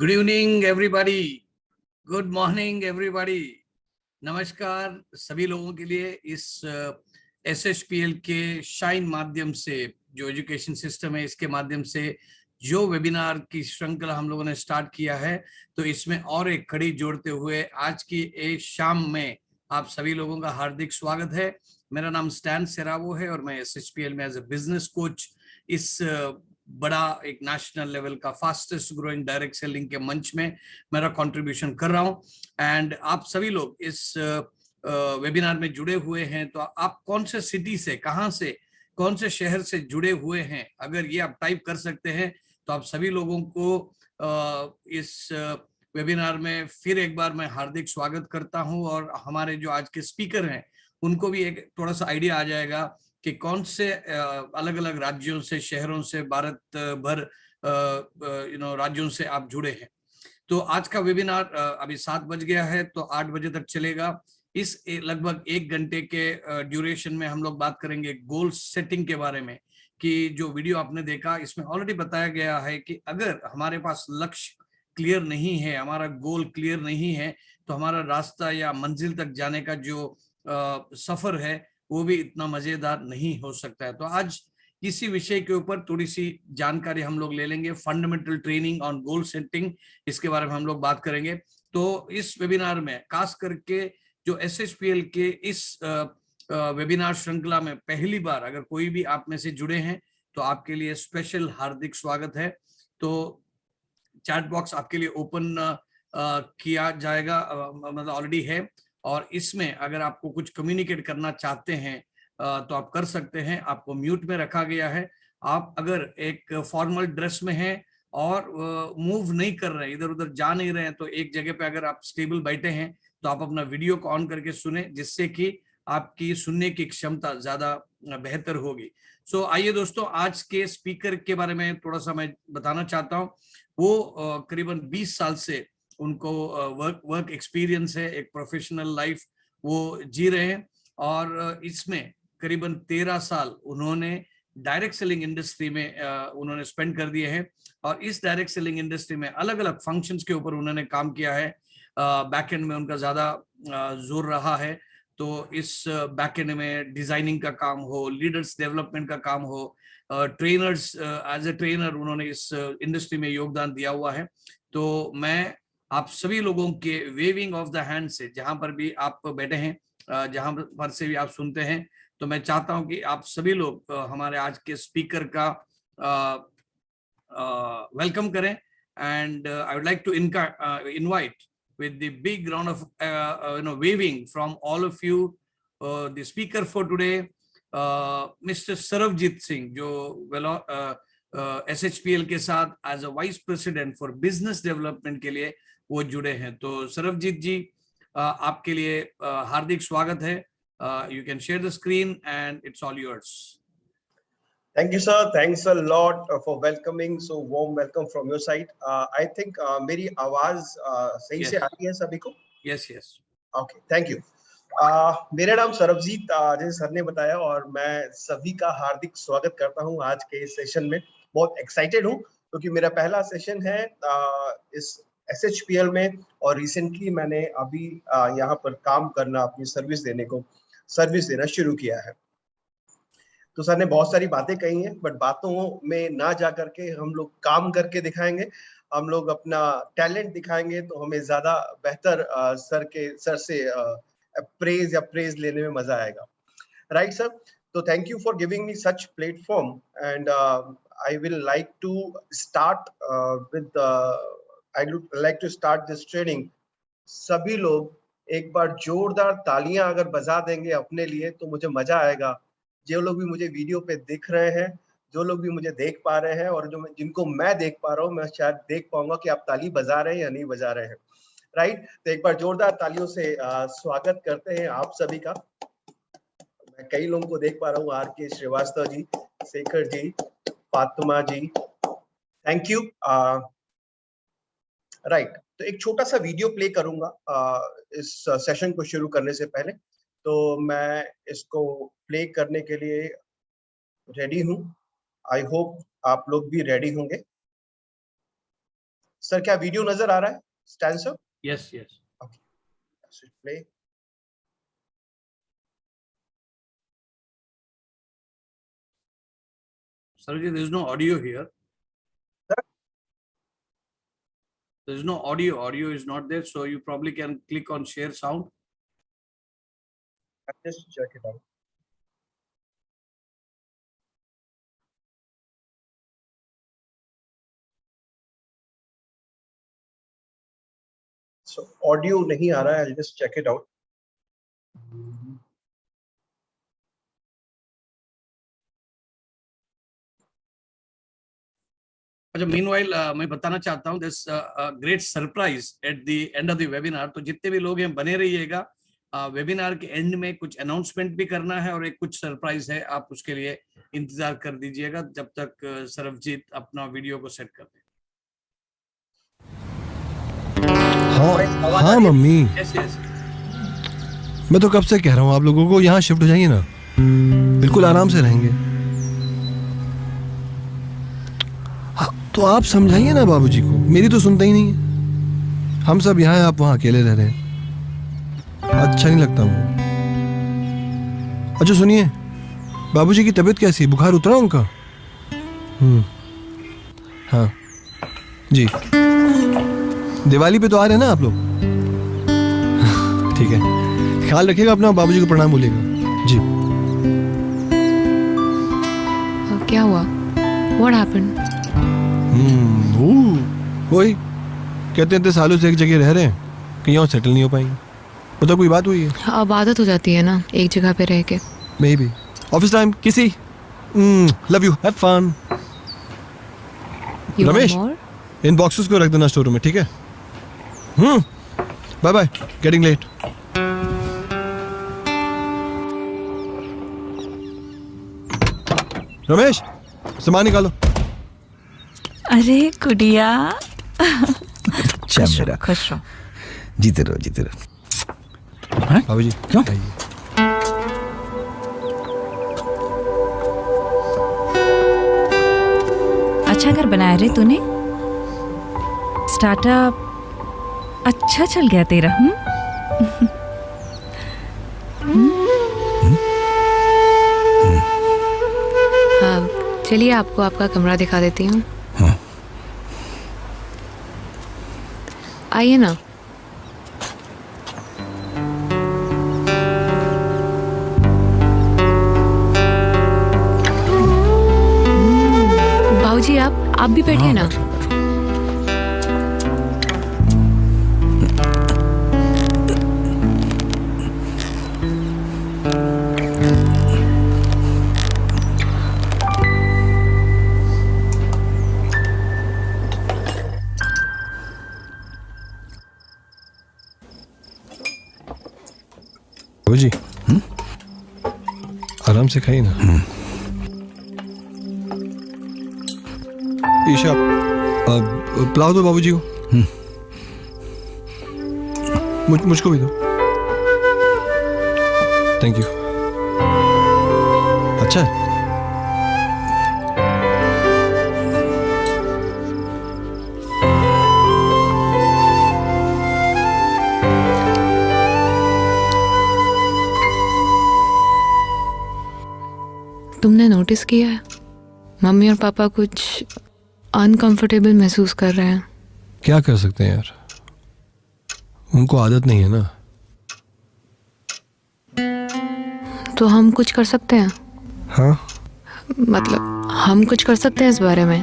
Good evening everybody, good morning everybody. नमस्कार सभी लोगों के लिए। इस SHPL के शाइन माध्यम से, जो एजुकेशन सिस्टम है, इसके माध्यम से जो वेबिनार की श्रृंखला हम लोगों ने स्टार्ट किया है, तो इसमें और एक कड़ी जोड़ते हुए आज की एक शाम में आप सभी लोगों का हार्दिक स्वागत है। मेरा नाम स्टैन सेरावो है और मैं SHPL में एज ए बिजनेस कोच इस बड़ा एक नेशनल लेवल का फास्टेस्ट ग्रोइंग डायरेक्ट सेलिंग के मंच में मेरा कंट्रीब्यूशन कर रहा हूं। एंड आप सभी लोग इस वेबिनार में जुड़े हुए हैं, तो आप कौन से सिटी से, कहां से, कौन से शहर से जुड़े हुए हैं, अगर ये आप टाइप कर सकते हैं तो आप सभी लोगों को इस वेबिनार में फिर एक बार मैं हार्दिक स्वागत करता हूं। और हमारे जो आज के स्पीकर हैं उनको भी एक थोड़ा सा आइडिया आ जाएगा कि कौन से अलग अलग राज्यों से, शहरों से, भारत भर राज्यों से आप जुड़े हैं। तो आज का वेबिनार अभी 7 बज गया है, तो 8 बजे तक चलेगा। इस लगभग 1 घंटे के ड्यूरेशन में हम लोग बात करेंगे गोल सेटिंग के बारे में। कि जो वीडियो आपने देखा, इसमें ऑलरेडी बताया गया है कि अगर हमारे पास लक्ष्य क्लियर नहीं है, हमारा गोल क्लियर नहीं है, तो हमारा रास्ता या मंजिल तक जाने का जो सफर है वो भी इतना मजेदार नहीं हो सकता है। तो आज इसी विषय के ऊपर थोड़ी सी जानकारी हम लोग ले लेंगे। Fundamental training on goal setting, इसके बारे में हम लोग बात करेंगे। तो इस वेबिनार में खास करके जो SHPL के इस वेबिनार श्रृंखला में पहली बार अगर कोई भी आप में से जुड़े हैं, तो आपके लिए स्पेशल हार्दिक स्वागत है। तो चैट बॉक्स आपके लिए ओपन किया जाएगा, मतलब ऑलरेडी है। और इसमें अगर आपको कुछ कम्युनिकेट करना चाहते हैं तो आप कर सकते हैं। आपको म्यूट में रखा गया है। आप अगर एक फॉर्मल ड्रेस में हैं और मूव नहीं कर रहे हैं, इधर उधर जा नहीं रहे हैं, तो एक जगह पे अगर आप स्टेबल बैठे हैं तो आप अपना वीडियो को ऑन करके सुने, जिससे कि आपकी सुनने की क्षमता ज्यादा बेहतर होगी। सो आइए दोस्तों, आज के स्पीकर के बारे में थोड़ा सा मैं बताना चाहता हूँ। वो करीबन 20 साल से उनको वर्क एक्सपीरियंस है, एक प्रोफेशनल लाइफ वो जी रहे हैं। और इसमें करीबन 13 साल उन्होंने डायरेक्ट सेलिंग इंडस्ट्री में उन्होंने स्पेंड कर दिए हैं। और इस डायरेक्ट सेलिंग इंडस्ट्री में अलग अलग फंक्शंस के ऊपर उन्होंने काम किया है। बैक एंड में उनका ज्यादा जोर रहा है। तो इस बैक एंड में डिजाइनिंग का काम हो, लीडर्स डेवलपमेंट का काम हो, ट्रेनर्स, एज ए ट्रेनर उन्होंने इस इंडस्ट्री में योगदान दिया हुआ है। तो मैं आप सभी लोगों के वेविंग ऑफ द हैंड से, जहां पर भी आप बैठे हैं, जहां पर से भी आप सुनते हैं, तो मैं चाहता हूं कि आप सभी लोग हमारे आज के स्पीकर का वेलकम करें। And I would like to invite with the big round of waving from all of you, the speaker for today, Mr. Sarabjit Singh, जो SHPL के साथ as a vice president for business development के लिए वो जुड़े हैं। तो सरबजीत जी, आपके लिए हार्दिक स्वागत है। You can share the screen and it's all yours. Thank you, sir. Thanks a lot for welcoming. So warm welcome from your side. I think मेरी आवाज सही से आ रही है सभी को? Yes, yes. Okay, thank you. मेरा नाम सरबजीत, जैसे सर ने बताया, और मैं सभी का हार्दिक स्वागत करता हूं आज के इस सेशन में। बहुत एक्साइटेड हूं क्योंकि मेरा पहला सेशन है इस SHPL में, और रिसेंटली मैंने अभी यहाँ पर काम करना, अपनी सर्विस देना शुरू किया है। तो सर ने बहुत सारी बातें कही हैं, बट बातों में ना जा करके हम लोग काम करके दिखाएंगे, हम लोग अपना टैलेंट दिखाएंगे, तो हमें ज्यादा बेहतर सर से प्रेज लेने में मजा आएगा। Right sir? तो thank you for giving me such platform, and I will like to start this training. सभी लोग एक बार जोरदार तालियां अगर बजा देंगे अपने लिए तो मुझे मजा आएगा। जो लोग भी मुझे वीडियो पे दिख रहे हैं, जो लोग भी मुझे देख पा रहे हैं, और जिनको मैं देख पा रहा हूँ, मैं शायद देख पाऊंगा कि आप ताली बजा रहे हैं या नहीं बजा रहे हैं। राइट? तो एक बार जोरदार तालियों से स्वागत करते हैं आप सभी का। मैं कई लोगों को देख पा रहा हूँ, RK Srivastava ji, Shekhar ji, Fatima ji, thank you. Right, तो एक छोटा सा वीडियो प्ले करूंगा इस सेशन को शुरू करने से पहले। तो मैं इसको प्ले करने के लिए रेडी हूं। आई होप आप लोग भी रेडी होंगे। सर क्या वीडियो नजर आ रहा है? Stand sir? Yes, yes. Play. Sarojit, there is no audio here. There is no audio. Audio is not there, so you probably can click on share sound. Just check it out. So audio नहीं आ रहा है. I'll just check it out. अच्छा, meanwhile मैं बताना चाहता हूँ this great surprise at the end of the webinar. तो जितने भी लोग हैं बने रहिएगा. वेबिनार के एंड में कुछ अनाउंसमेंट भी करना है और एक कुछ सरप्राइज है, आप उसके लिए इंतजार कर दीजिएगा जब तक सरबजीत अपना वीडियो को सेट कर दे. हाँ मम्मी, Yes, yes. मैं तो कब से कह रहा हूँ आप लोगों को यहाँ शिफ्ट हो जाइए ना, बिल्कुल आराम से रहेंगे. हाँ, तो आप समझाइए ना बाबूजी को, मेरी तो सुनता ही नहीं है. हम सब यहाँ हैं, आप वहाँ अकेले रह रहे हैं, अच्छा नहीं लगता मुझे. अच्छा सुनिए, बाबूजी की तबीयत कैसी है? बुखार उतरा उनका? हाँ जी, दिवाली पे तो आ रहे हैं ना आप लोग? ठीक है, ख्याल रखिएगा अपना, बाबूजी को प्रणाम बोलिएगा जी. क्या हुआ? What happened? वही कहते हैं सालों से एक जगह रह रहे हैं, कहीं और सेटल नहीं हो पाएंगे. पता कोई बात हुई है? अब आदत हो जाती है ना एक जगह पे रह के. Maybe. ऑफिस टाइम किसी. Love you, have fun. Ramesh, इन बॉक्सेस को रख देना स्टोर रूम में, ठीक है? Bye bye, getting late. Ramesh, सामान निकालो. अरे गुड़िया, अच्छा मेरा, खुश रहो. जीते रहो जीते रहो. बाबूजी क्यों? आइए. अच्छा घर बनाया रे तूने. स्टार्टअप अच्छा चल गया तेरा. चलिए आपको आपका कमरा दिखा देती हूँ. हाँ. आइए ना. बाबूजी आप भी बैठिए ना. बाबूजी आराम से खाइए ना. ईशा, पिलाओ दो बाबूजी को. मुझको भी दो. Thank you. अच्छा है. तुमने नोटिस किया है मम्मी और पापा कुछ अनकंफर्टेबल महसूस कर रहे हैं. क्या कर सकते हैं यार, उनको आदत नहीं है ना. तो हम कुछ कर सकते हैं? हाँ, मतलब हम कुछ कर सकते हैं इस बारे में?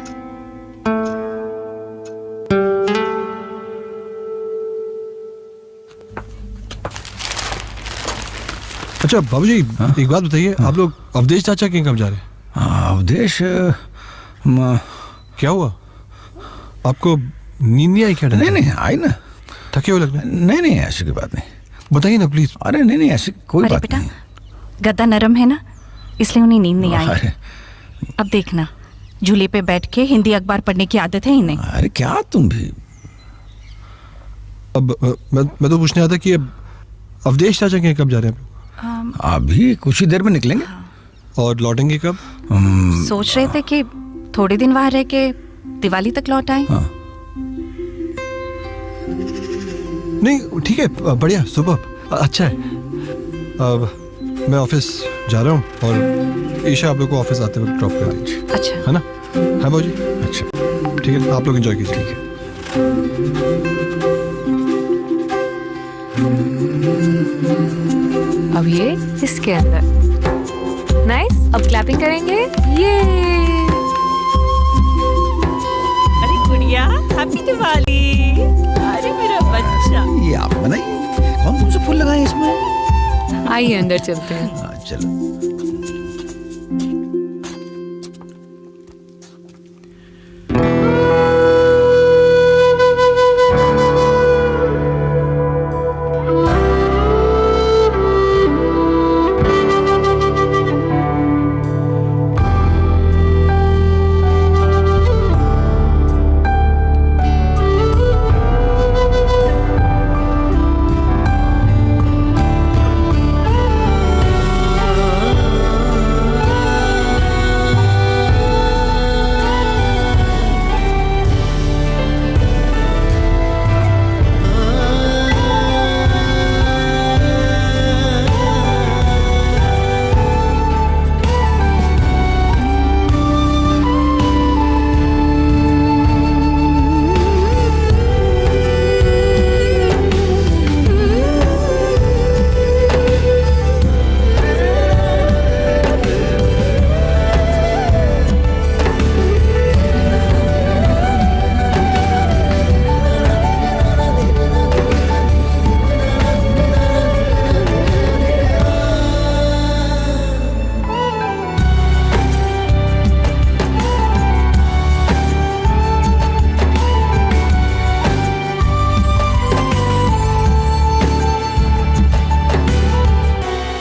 अच्छा बाबूजी, एक बात बताइए, आप लोग अवधेश चाचा के कब जा रहे हैं? अवधेश, क्या हुआ? आपको नींद नहीं आई क्या? नहीं आई ना. थके हो लग रहे हैं. नहीं ऐसी कोई बात नहीं. बताइए ना प्लीज. अरे नहीं ऐसी कोई अरे बात बेटा, नहीं. गद्दा नरम है ना, इसलिए उन्हें नींद नहीं आई. अरे अब देखना, झूले पे बैठ के हिंदी अखबार पढ़ने की आदत है इन्हें. अरे क्या तुम भी. अब मैं तो पूछने आता कि अब अवधेश चाचा के कब जा रहे हैं? अभी कुछ ही देर में निकलेंगे. और लौटेंगे कब? सोच रहे थे कि थोड़े दिन वहां रह के दिवाली तक लौट आए. हाँ. नहीं ठीक है, बढ़िया, सुपर, अच्छा है। अब मैं ऑफिस जा रहा हूँ और ईशा आप लोग को ऑफिस आते वक्त ड्रॉप कर दीजिए, अच्छा है ना? हाँ बाबूजी, अच्छा ठीक है, आप लोग एंजॉय कीजिए। ठीक है। अब ये इसके अंदर। नाइस, अब क्लैपिंग करेंगे। ये अरे गुड़िया, हैप्पी दिवाली। अरे मेरा बच्चा। ये आप बनाइए, कौन से फूल लगाए इसमें? आइए अंदर चलते हैं। हाँ चलो।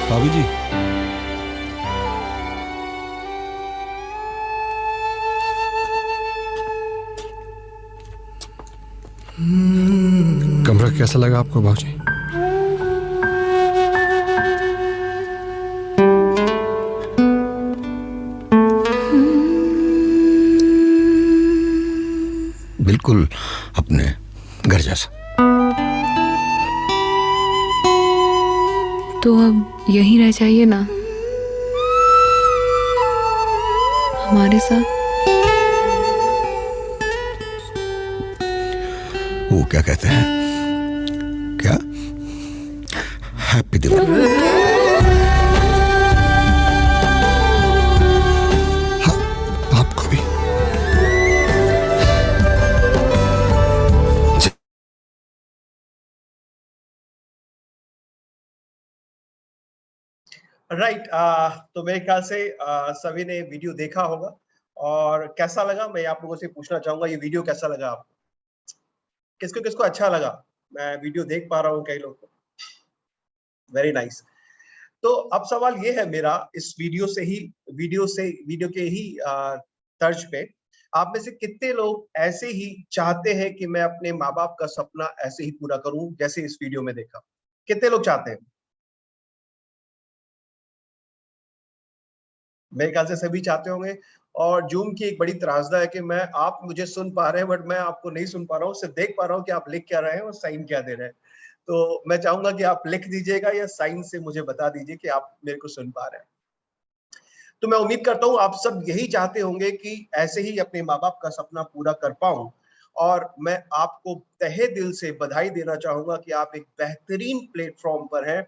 भाभी जी, कमरा कैसा लगा आपको भाजी? बिल्कुल अपने घर जैसा। तो अब यहीं रह जाइए ना हमारे साथ। वो क्या कहते हैं, क्या? हैप्पी दिवाली। हाँ, आपको भी। राइट। तो मेरे ख्याल से सभी ने वीडियो देखा होगा और कैसा लगा मैं आप लोगों से पूछना चाहूंगा, ये वीडियो कैसा लगा आपको? किसको किसको अच्छा लगा? मैं वीडियो देख पा रहा हूँ कई लोग को। Very nice. तो अब सवाल ये है मेरा, इस वीडियो के ही तर्ज पे, आप में से कितने लोग ऐसे ही चाहते हैं कि मैं अपने माँ बाप का सपना ऐसे ही पूरा करूं जैसे इस वीडियो में देखा? कितने लोग चाहते हैं? मेरे ख्याल से सभी चाहते होंगे। और जूम की एक बड़ी त्रासदा है कि आप मुझे सुन पा रहे हैं बट मैं आपको नहीं सुन पा रहा हूँ, सिर्फ देख पा रहा हूँ कि आप लिख क्या रहे हैं और साइन क्या दे रहे हैं। तो मैं चाहूंगा कि आप लिख दीजिएगा या साइन से मुझे बता दीजिए कि आप मेरे को सुन पा रहे हैं। तो मैं उम्मीद करता हूँ आप सब यही चाहते होंगे कि ऐसे ही अपने माँ बाप का सपना पूरा कर पाऊं। और मैं आपको तहे दिल से बधाई देना चाहूंगा कि आप एक बेहतरीन प्लेटफॉर्म पर हैं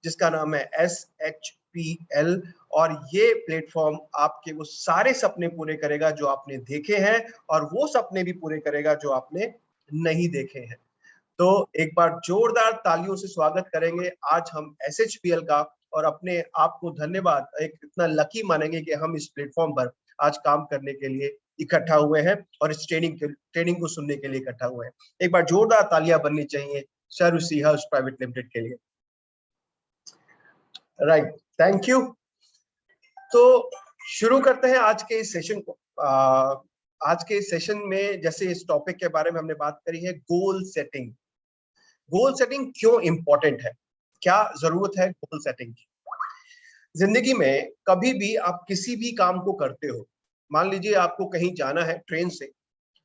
जिसका नाम है SHPL। और ये प्लेटफॉर्म आपके वो सारे सपने पूरे करेगा जो आपने देखे हैं और वो सपने भी पूरे करेगा जो आपने नहीं देखे हैं। तो एक बार जोरदार तालियों से स्वागत करेंगे आज हम SHPL का, और अपने आप को धन्यवाद, एक इतना लकी मानेंगे कि हम इस प्लेटफॉर्म पर आज काम करने के लिए इकट्ठा हुए हैं और इस ट्रेनिंग को सुनने के लिए इकट्ठा हुए हैं। एक बार जोरदार तालियां बननी चाहिए सर्व सीहर्ष प्राइवेट लिमिटेड के लिए। Right, thank you. तो शुरू करते हैं आज के इस सेशन को। आज के सेशन में जैसे इस टॉपिक के बारे में हमने बात करी है, गोल सेटिंग। गोल सेटिंग क्यों इंपॉर्टेंट है, क्या जरूरत है गोल सेटिंग की? जिंदगी में कभी भी आप किसी भी काम को करते हो, मान लीजिए आपको कहीं जाना है ट्रेन से,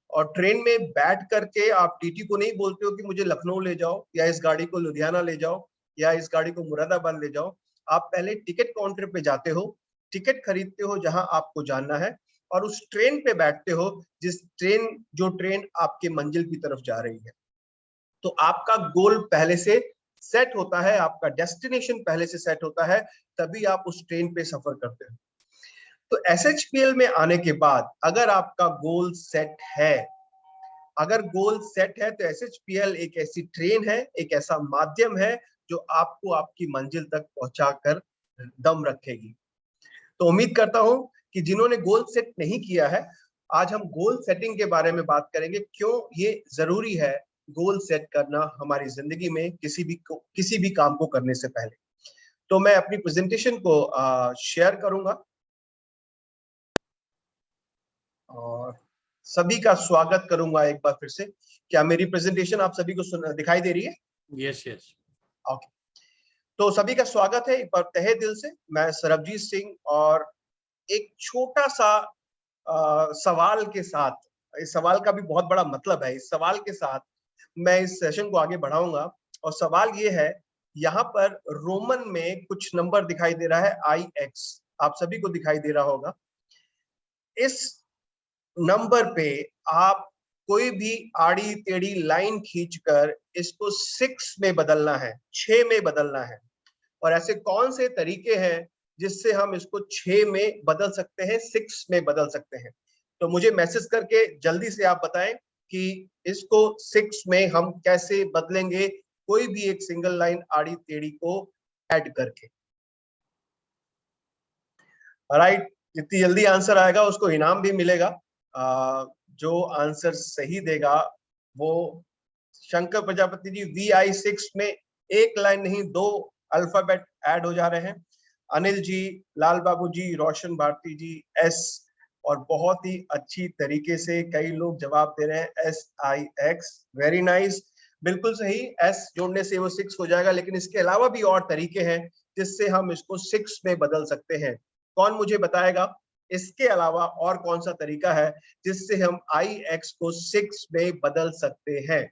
और ट्रेन में बैठ करके आप टीटी को नहीं बोलते हो कि मुझे लखनऊ ले जाओ, या इस गाड़ी को लुधियाना ले जाओ, या इस गाड़ी को मुरादाबाद ले जाओ। आप पहले टिकट काउंटर पे जाते हो, टिकट खरीदते हो जहां आपको जाना है, और उस ट्रेन पे बैठते हो जो ट्रेन आपके मंजिल की तरफ जा रही है। तो आपका गोल पहले से सेट होता है, आपका डेस्टिनेशन पहले से सेट होता है, तभी आप उस ट्रेन पे सफर करते हो। तो SHPL में आने के बाद अगर आपका गोल सेट है, तो SHPL एक ऐसी ट्रेन है, एक ऐसा माध्यम है जो आपको आपकी मंजिल तक पहुंचाकर दम रखेगी। तो उम्मीद करता हूं कि जिन्होंने गोल सेट नहीं किया है, आज हम गोल सेटिंग के बारे में बात करेंगे, क्यों ये जरूरी है गोल सेट करना हमारी जिंदगी में किसी भी काम को करने से पहले। तो मैं अपनी प्रेजेंटेशन को शेयर करूंगा और सभी का स्वागत करूंगा एक बार फिर से। क्या मेरी प्रेजेंटेशन आप सभी को दिखाई दे रही है? Yes yes. ओके, तो सभी का स्वागत है एक बार तहे दिल से। मैं सरबजीत सिंह, और एक छोटा सा सवाल के साथ, इस सवाल का भी बहुत बड़ा मतलब है, इस सवाल के साथ मैं इस सेशन को आगे बढ़ाऊंगा। और सवाल ये है, यहाँ पर रोमन में कुछ नंबर दिखाई दे रहा है IX, आप सभी को दिखाई दे रहा होगा। इस नंबर पे आप कोई भी आड़ी टेढ़ी लाइन खींचकर इसको 6 में बदलना है, 6 में बदलना है। और ऐसे कौन से तरीके हैं जिससे हम इसको 6 में बदल सकते हैं, 6 में बदल सकते हैं? तो मुझे मैसेज करके जल्दी से आप बताएं कि इसको 6 में हम कैसे बदलेंगे, कोई भी एक सिंगल लाइन आड़ी टेढ़ी को ऐड करके। राइट, जितनी जल्दी आंसर आएगा उसको इनाम भी मिलेगा। जो आंसर सही देगा वो शंकर प्रजापति जी, VI6 में एक लाइन नहीं 2 अल्फाबेट ऐड हो जा रहे हैं। अनिल जी, लाल बाबू जी, रोशन भारती जी S, और बहुत ही अच्छी तरीके से कई लोग जवाब दे रहे हैं SIX, वेरी नाइस, बिल्कुल सही। S जोड़ने से वो 6 हो जाएगा, लेकिन इसके अलावा भी और तरीके हैं जिससे हम इसको 6 में बदल सकते हैं। कौन मुझे बताएगा इसके अलावा और कौन सा तरीका है जिससे हम IX को 6 में बदल सकते हैं?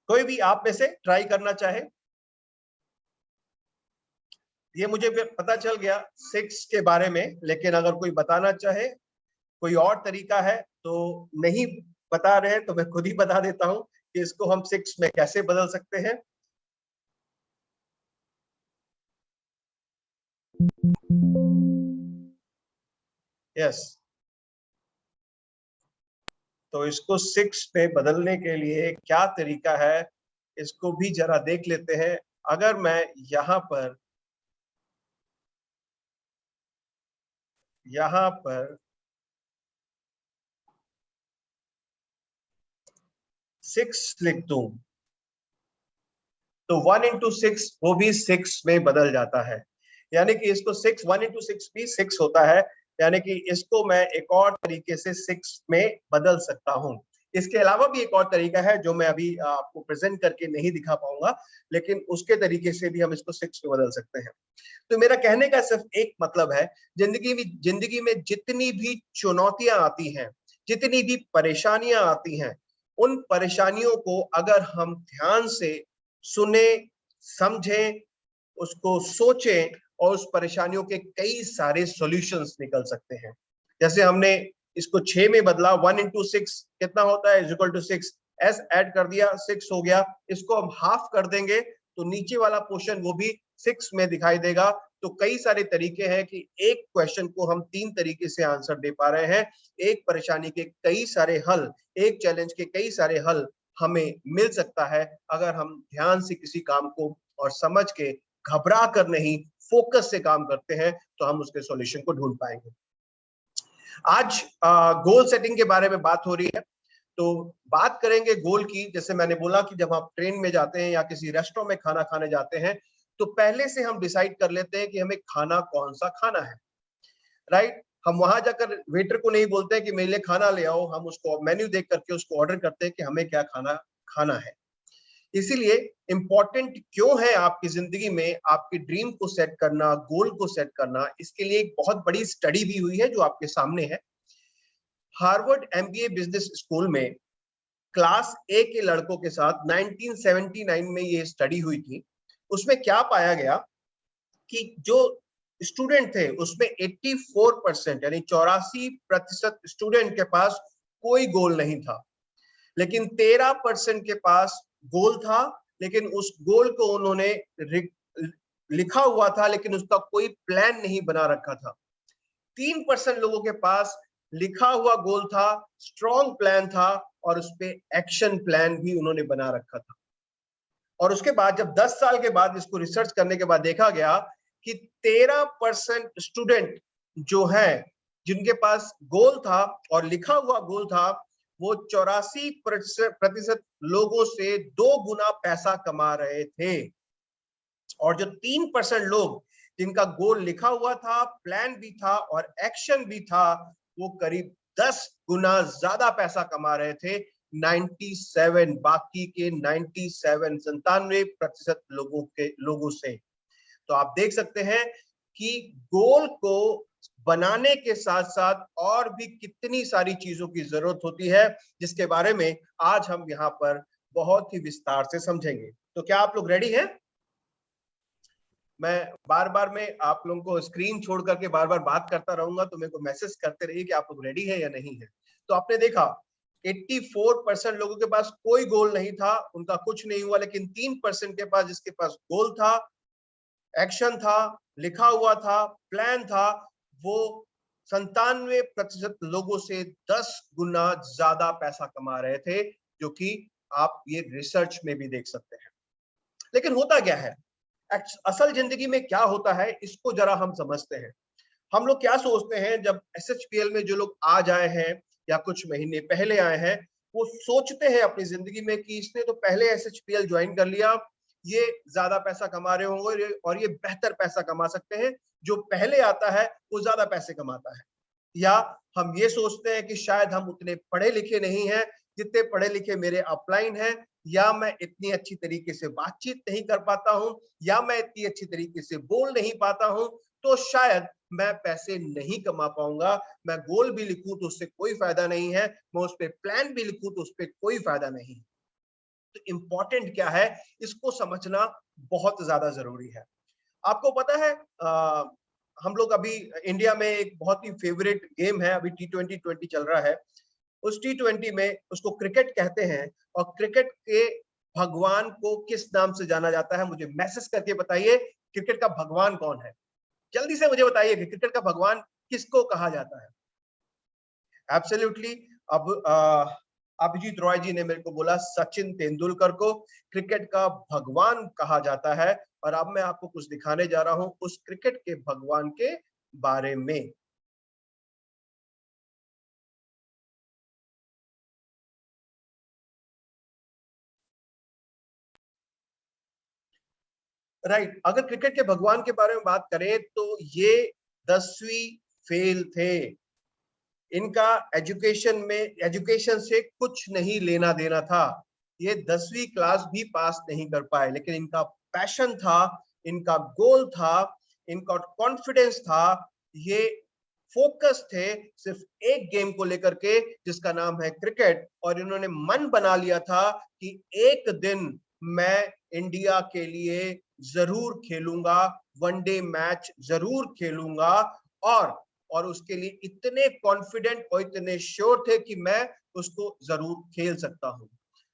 कोई भी आप में से ट्राई करना चाहे। ये मुझे पता चल गया 6 के बारे में, लेकिन अगर कोई बताना चाहे कोई और तरीका है तो नहीं बता रहे हैं तो मैं खुद ही बता देता हूं कि इसको हम 6 में कैसे बदल सकते हैं। यस, तो इसको 6 पे बदलने के लिए क्या तरीका है, इसको भी जरा देख लेते हैं। अगर मैं यहाँ पर 6 लिख दूं तो 1 into 6 वो भी 6 में बदल जाता है, यानी कि इसको 1 into 6 भी 6 होता है, यानी कि इसको मैं एक और तरीके से 6 में बदल सकता हूं। इसके अलावा भी एक और तरीका है जो मैं अभी आपको प्रेजेंट करके नहीं दिखा पाऊंगा, लेकिन उसके तरीके से भी हम इसको 6 में बदल सकते हैं। तो मेरा कहने का सिर्फ एक मतलब है, जिंदगी में जितनी भी चुनौतियां आती हैं, जितनी भी परेशानियां आती हैं, उन परेशानियों को अगर हम ध्यान से सुने, समझें, उसको सोचें, और उस परेशानियों के कई सारे सॉल्यूशंस निकल सकते हैं। जैसे हमने इसको 6 में बदला, 1 into 6 कितना होता है, =6। S ऐड कर दिया, 6 हो गया। इसको हम हाफ कर देंगे तो नीचे वाला पोर्शन वो भी 6 में दिखाई देगा। तो कई सारे तरीके हैं कि एक क्वेश्चन को हम 3 तरीके से आंसर दे पा रहे हैं। एक परेशानी के कई सारे हल, एक चैलेंज के कई सारे हल हमें मिल सकता है अगर हम ध्यान से किसी काम को और समझ के, घबरा कर नहीं, फोकस से काम करते हैं, तो हम उसके सॉल्यूशन को ढूंढ पाएंगे। आज गोल सेटिंग के बारे में बात हो रही है, तो बात करेंगे गोल की। जैसे मैंने बोला कि जब आप ट्रेन में जाते हैं या किसी रेस्टोरेंट में खाना खाने जाते हैं, तो पहले से हम डिसाइड कर लेते हैं कि हमें खाना कौन सा खाना है, राइट। हम वहां जाकर वेटर को नहीं बोलते हैं कि मेरे लिए खाना ले आओ, हम उसको मेन्यू देख करके उसको ऑर्डर करते हैं कि हमें क्या खाना है। इसीलिए इंपॉर्टेंट क्यों है आपकी जिंदगी में आपकी ड्रीम को सेट करना, गोल को सेट करना, इसके लिए एक बहुत बड़ी स्टडी भी हुई है जो आपके सामने है। हार्वर्ड एमबीए बिजनेस स्कूल में क्लास ए के लड़कों के साथ 1979 में ये स्टडी हुई थी। उसमें क्या पाया गया कि जो स्टूडेंट थे उसमें 84% यानी 84% स्टूडेंट के पास कोई गोल नहीं था, लेकिन 13% के पास गोल था, लेकिन उस गोल को उन्होंने लिखा हुआ था, लेकिन उसका कोई प्लान नहीं बना रखा था। 3% लोगों के पास लिखा हुआ गोल था, स्ट्रॉन्ग प्लान था और उस पे एक्शन प्लान भी उन्होंने बना रखा था। और उसके बाद जब 10 साल के बाद इसको रिसर्च करने के बाद देखा गया कि 13% स्टूडेंट जो है जिनके पास गोल था और लिखा हुआ गोल था, वो 84% लोगों से 2 गुना पैसा कमा रहे थे। और जो 3% लोग जिनका गोल लिखा हुआ था, प्लान भी था और एक्शन भी था, वो करीब 10 गुना ज्यादा पैसा कमा रहे थे 97 बाकी के 97% लोगों से। तो आप देख सकते हैं कि गोल को बनाने के साथ साथ और भी कितनी सारी चीजों की जरूरत होती है, जिसके बारे में आज हम यहाँ पर बहुत ही विस्तार से समझेंगे। तो क्या आप लोग रेडी हैं? मैं बार बार में आप लोगों को स्क्रीन छोड़ करके बार बार बात करता रहूंगा, तो मेरे को मैसेज करते रहिए कि आप लोग रेडी है या नहीं है। तो आपने देखा 84% लोगों के पास कोई गोल नहीं था, उनका कुछ नहीं हुआ, लेकिन 3% के पास, जिसके पास गोल था, एक्शन था, लिखा हुआ था, प्लान था, वो 97% लोगों से 10 गुना ज्यादा पैसा कमा रहे थे, जो कि आप ये रिसर्च में भी देख सकते हैं। लेकिन होता क्या है, असल जिंदगी में क्या होता है, इसको जरा हम समझते हैं। हम लोग क्या सोचते हैं, जब SHPL में जो लोग आज आए हैं या कुछ महीने पहले आए हैं, वो सोचते हैं अपनी जिंदगी में कि इसने तो पहले SHPL ज्वाइन कर लिया, ये ज्यादा पैसा कमा रहे होंगे और ये बेहतर पैसा कमा सकते हैं, जो पहले आता है वो ज्यादा पैसे कमाता है। या हम ये सोचते हैं कि शायद हम उतने पढ़े लिखे नहीं हैं जितने पढ़े लिखे मेरे अपलाइन हैं, या मैं इतनी अच्छी तरीके से बातचीत नहीं कर पाता हूं, या मैं इतनी अच्छी तरीके से बोल नहीं पाता हूं, तो शायद मैं पैसे नहीं कमा पाऊंगा। मैं गोल भी लिखूं तो उससे कोई फायदा नहीं है, मैं उस पर प्लान भी लिखूं तो उस पर कोई फायदा नहीं। तो इंपॉर्टेंट क्या है, इसको समझना बहुत ज्यादा जरूरी है। आपको पता है हम लोग अभी इंडिया में एक बहुत ही फेवरेट गेम है, अभी T20 चल रहा है। उस T20 में उसको क्रिकेट कहते हैं, और क्रिकेट के भगवान को किस नाम से जाना जाता है? मुझे मैसेज करके बताइए, क्रिकेट का भगवान कौन है? जल्दी से मुझे बताइए कि क्रिकेट का भगवान किसको कहा जाता है? एब्सोल्युटली, अब अभिजीत रॉय जी ने मेरे को बोला सचिन तेंदुलकर को क्रिकेट का भगवान कहा जाता है। और अब मैं आपको कुछ दिखाने जा रहा हूं उस क्रिकेट के भगवान के बारे में। राइट, अगर क्रिकेट के भगवान के बारे में बात करें तो ये 10वीं फेल थे। इनका एजुकेशन से कुछ नहीं लेना देना था, ये 10वीं क्लास भी पास नहीं कर पाए, लेकिन इनका पैशन था, इनका गोल था, इनका कॉन्फिडेंस था, ये फोकस थे सिर्फ एक गेम को लेकर के जिसका नाम है क्रिकेट। और इन्होंने मन बना लिया था कि एक दिन मैं इंडिया के लिए जरूर खेलूंगा, वनडे मैच जरूर खेलूंगा, और उसके लिए इतने कॉन्फिडेंट और इतने श्योर थे कि मैं उसको जरूर खेल सकता हूं।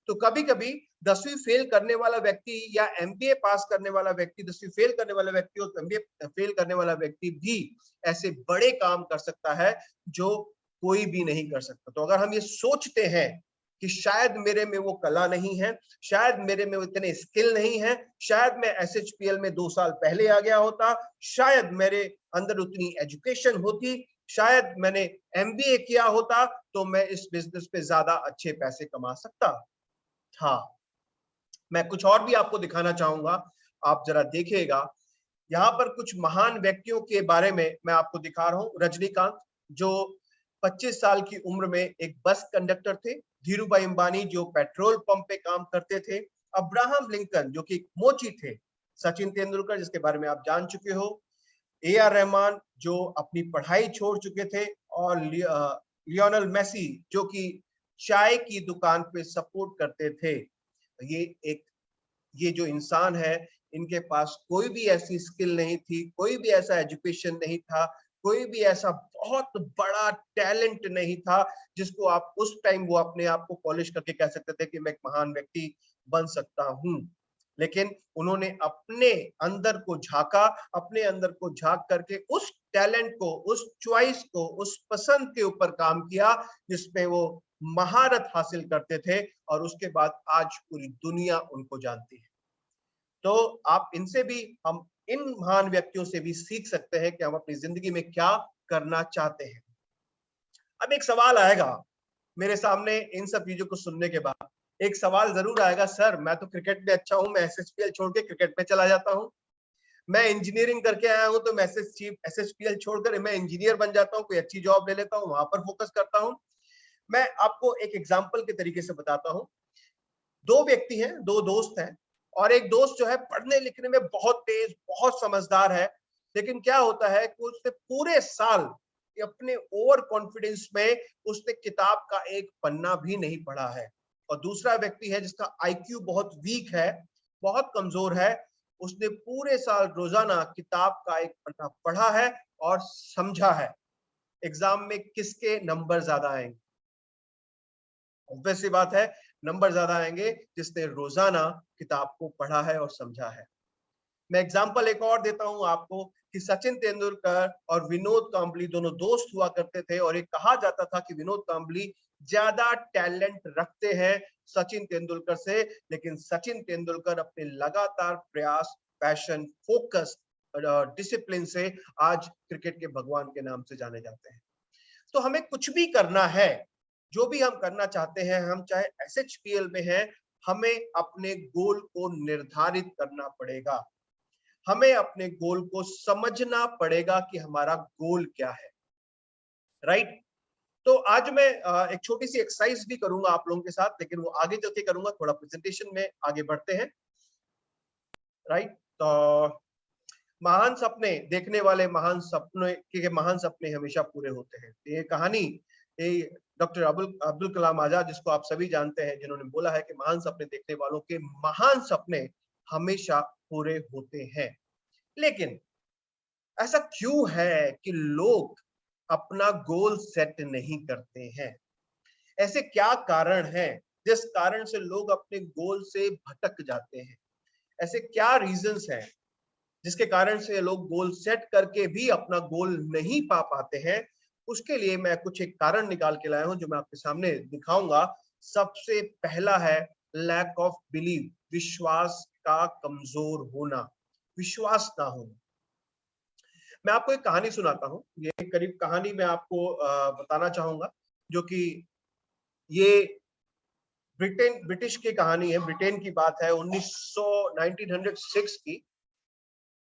तो कभी कभी 10वीं फेल करने वाला व्यक्ति या MBA पास करने वाला व्यक्ति, 10वीं फेल करने वाला व्यक्ति और MBA फेल करने वाला व्यक्ति भी ऐसे बड़े काम कर सकता है जो कोई भी नहीं कर सकता। तो अगर हम ये सोचते हैं कि शायद मेरे में वो कला नहीं है, शायद मेरे में इतने स्किल नहीं है, शायद मैं SHPL में 2 साल पहले आ गया होता, शायद मेरे अंदर उतनी एजुकेशन होती, शायद मैंने MBA किया होता, तो मैं इस बिजनेस पे ज्यादा अच्छे पैसे कमा सकता था। मैं कुछ और भी आपको दिखाना चाहूंगा, आप जरा देखिएगा। यहाँ पर कुछ महान व्यक्तियों के बारे में मैं आपको दिखा रहा हूँ। रजनीकांत जो 25 साल की उम्र में एक बस कंडक्टर थे, धीरूभाई अंबानी जो पेट्रोल पंप पे काम करते थे, अब्राहम लिंकन जो कि मोची थे, सचिन तेंदुलकर जिसके बारे में आप जान चुके हो, AR रहमान जो अपनी पढ़ाई छोड़ चुके थे और लियोनेल मेसी जो कि चाय की दुकान पे सपोर्ट करते थे, ये जो इंसान है, इनके पास कोई भी ऐसी स्किल नहीं थी, कोई भी ऐसा एजुकेशन नहीं था, कोई भी ऐसा बहुत बड़ा टैलेंट नहीं था जिसको आप उस टाइम वो अपने आप को पॉलिश करके कह सकते थे कि मैं एक महान व्यक्ति बन सकता हूं। लेकिन उन्होंने अपने अंदर को झांका, अपने अंदर को झांक करके उस टैलेंट को, उस चॉइस को, उस पसंद के ऊपर काम किया जिसमें वो महारत हासिल करते थे, और उसके बाद आज पूरी दुनिया उनको जानती है। तो आप इनसे भी, हम इन महान व्यक्तियों से भी सीख सकते हैं कि हम अपनी जिंदगी में क्या करना चाहते हैं। अब एक सवाल आएगा मेरे सामने, इन सब चीजों को सुनने के बाद एक सवाल जरूर आएगा, सर मैं तो क्रिकेट में अच्छा हूं, मैं एसएचपीएल छोड़ के क्रिकेट में चला जाता हूं। मैं इंजीनियरिंग करके आया हूं तो मैं एसएचपीएल छोड़कर मैं इंजीनियर बन जाता हूं, कोई अच्छी जॉब ले लेता हूं, वहां पर फोकस करता हूं। मैं आपको एक एग्जांपल के तरीके से बताता हूं। दो व्यक्ति हैं, दो दोस्त हैं, और एक दोस्त जो है पढ़ने लिखने में बहुत तेज, बहुत समझदार है, लेकिन क्या होता है कि उसने पूरे साल अपने ओवर कॉन्फिडेंस में उसने किताब का एक पन्ना भी नहीं पढ़ा है। और दूसरा व्यक्ति है जिसका आईक्यू बहुत वीक है, बहुत कमजोर है, उसने पूरे साल रोजाना किताब का एक पन्ना पढ़ा है और समझा है। एग्जाम में किसके नंबर ज्यादा आएंगे? ऑब्वियस सी बात है, नंबर ज्यादा आएंगे जिसने रोजाना किताब को पढ़ा है और समझा है। मैं एग्जांपल एक और देता हूं आपको कि सचिन तेंदुलकर और विनोद कांबली दोनों दोस्त हुआ करते थे, और ये कहा जाता था कि विनोद कांबली ज्यादा टैलेंट रखते हैं सचिन तेंदुलकर से, लेकिन सचिन तेंदुलकर अपने लगातार प्रयास, पैशन, फोकस, डिसिप्लिन से आज क्रिकेट के भगवान के नाम से जाने जाते हैं। तो हमें कुछ भी करना है, जो भी हम करना चाहते हैं, हम चाहे एसएचपीएल में हैं, हमें अपने गोल को निर्धारित करना पड़ेगा, हमें अपने गोल को समझना पड़ेगा कि हमारा गोल क्या है, राइट? तो आज मैं एक छोटी सी एक्सरसाइज भी करूंगा आप लोगों के साथ, लेकिन वो आगे चल के करूंगा, थोड़ा प्रेजेंटेशन में आगे बढ़ते हैं, राइट? तो महान सपने देखने वाले महान सपने हमेशा पूरे होते हैं। ये कहानी डॉक्टर अब्दुल कलाम आजाद, जिसको आप सभी जानते हैं, जिन्होंने बोला है कि महान सपने देखने वालों के महान सपने हमेशा पूरे होते हैं। लेकिन ऐसा क्यों है कि लोग अपना गोल सेट नहीं करते हैं? ऐसे क्या कारण है जिस कारण से लोग अपने गोल से भटक जाते हैं? ऐसे क्या रीजंस हैं जिसके कारण से लोग गोल सेट करके भी अपना गोल नहीं पा पाते हैं? उसके लिए मैं कुछ एक कारण निकाल के लाया हूं जो मैं आपके सामने दिखाऊंगा। सबसे पहला है लैक ऑफ बिलीव, विश्वास का कमजोर होना, विश्वास ना होना। मैं आपको एक कहानी सुनाता हूं। ये करीब कहानी मैं आपको बताना चाहूंगा, जो कि ये ब्रिटिश की कहानी है, ब्रिटेन की बात है, 1906 की।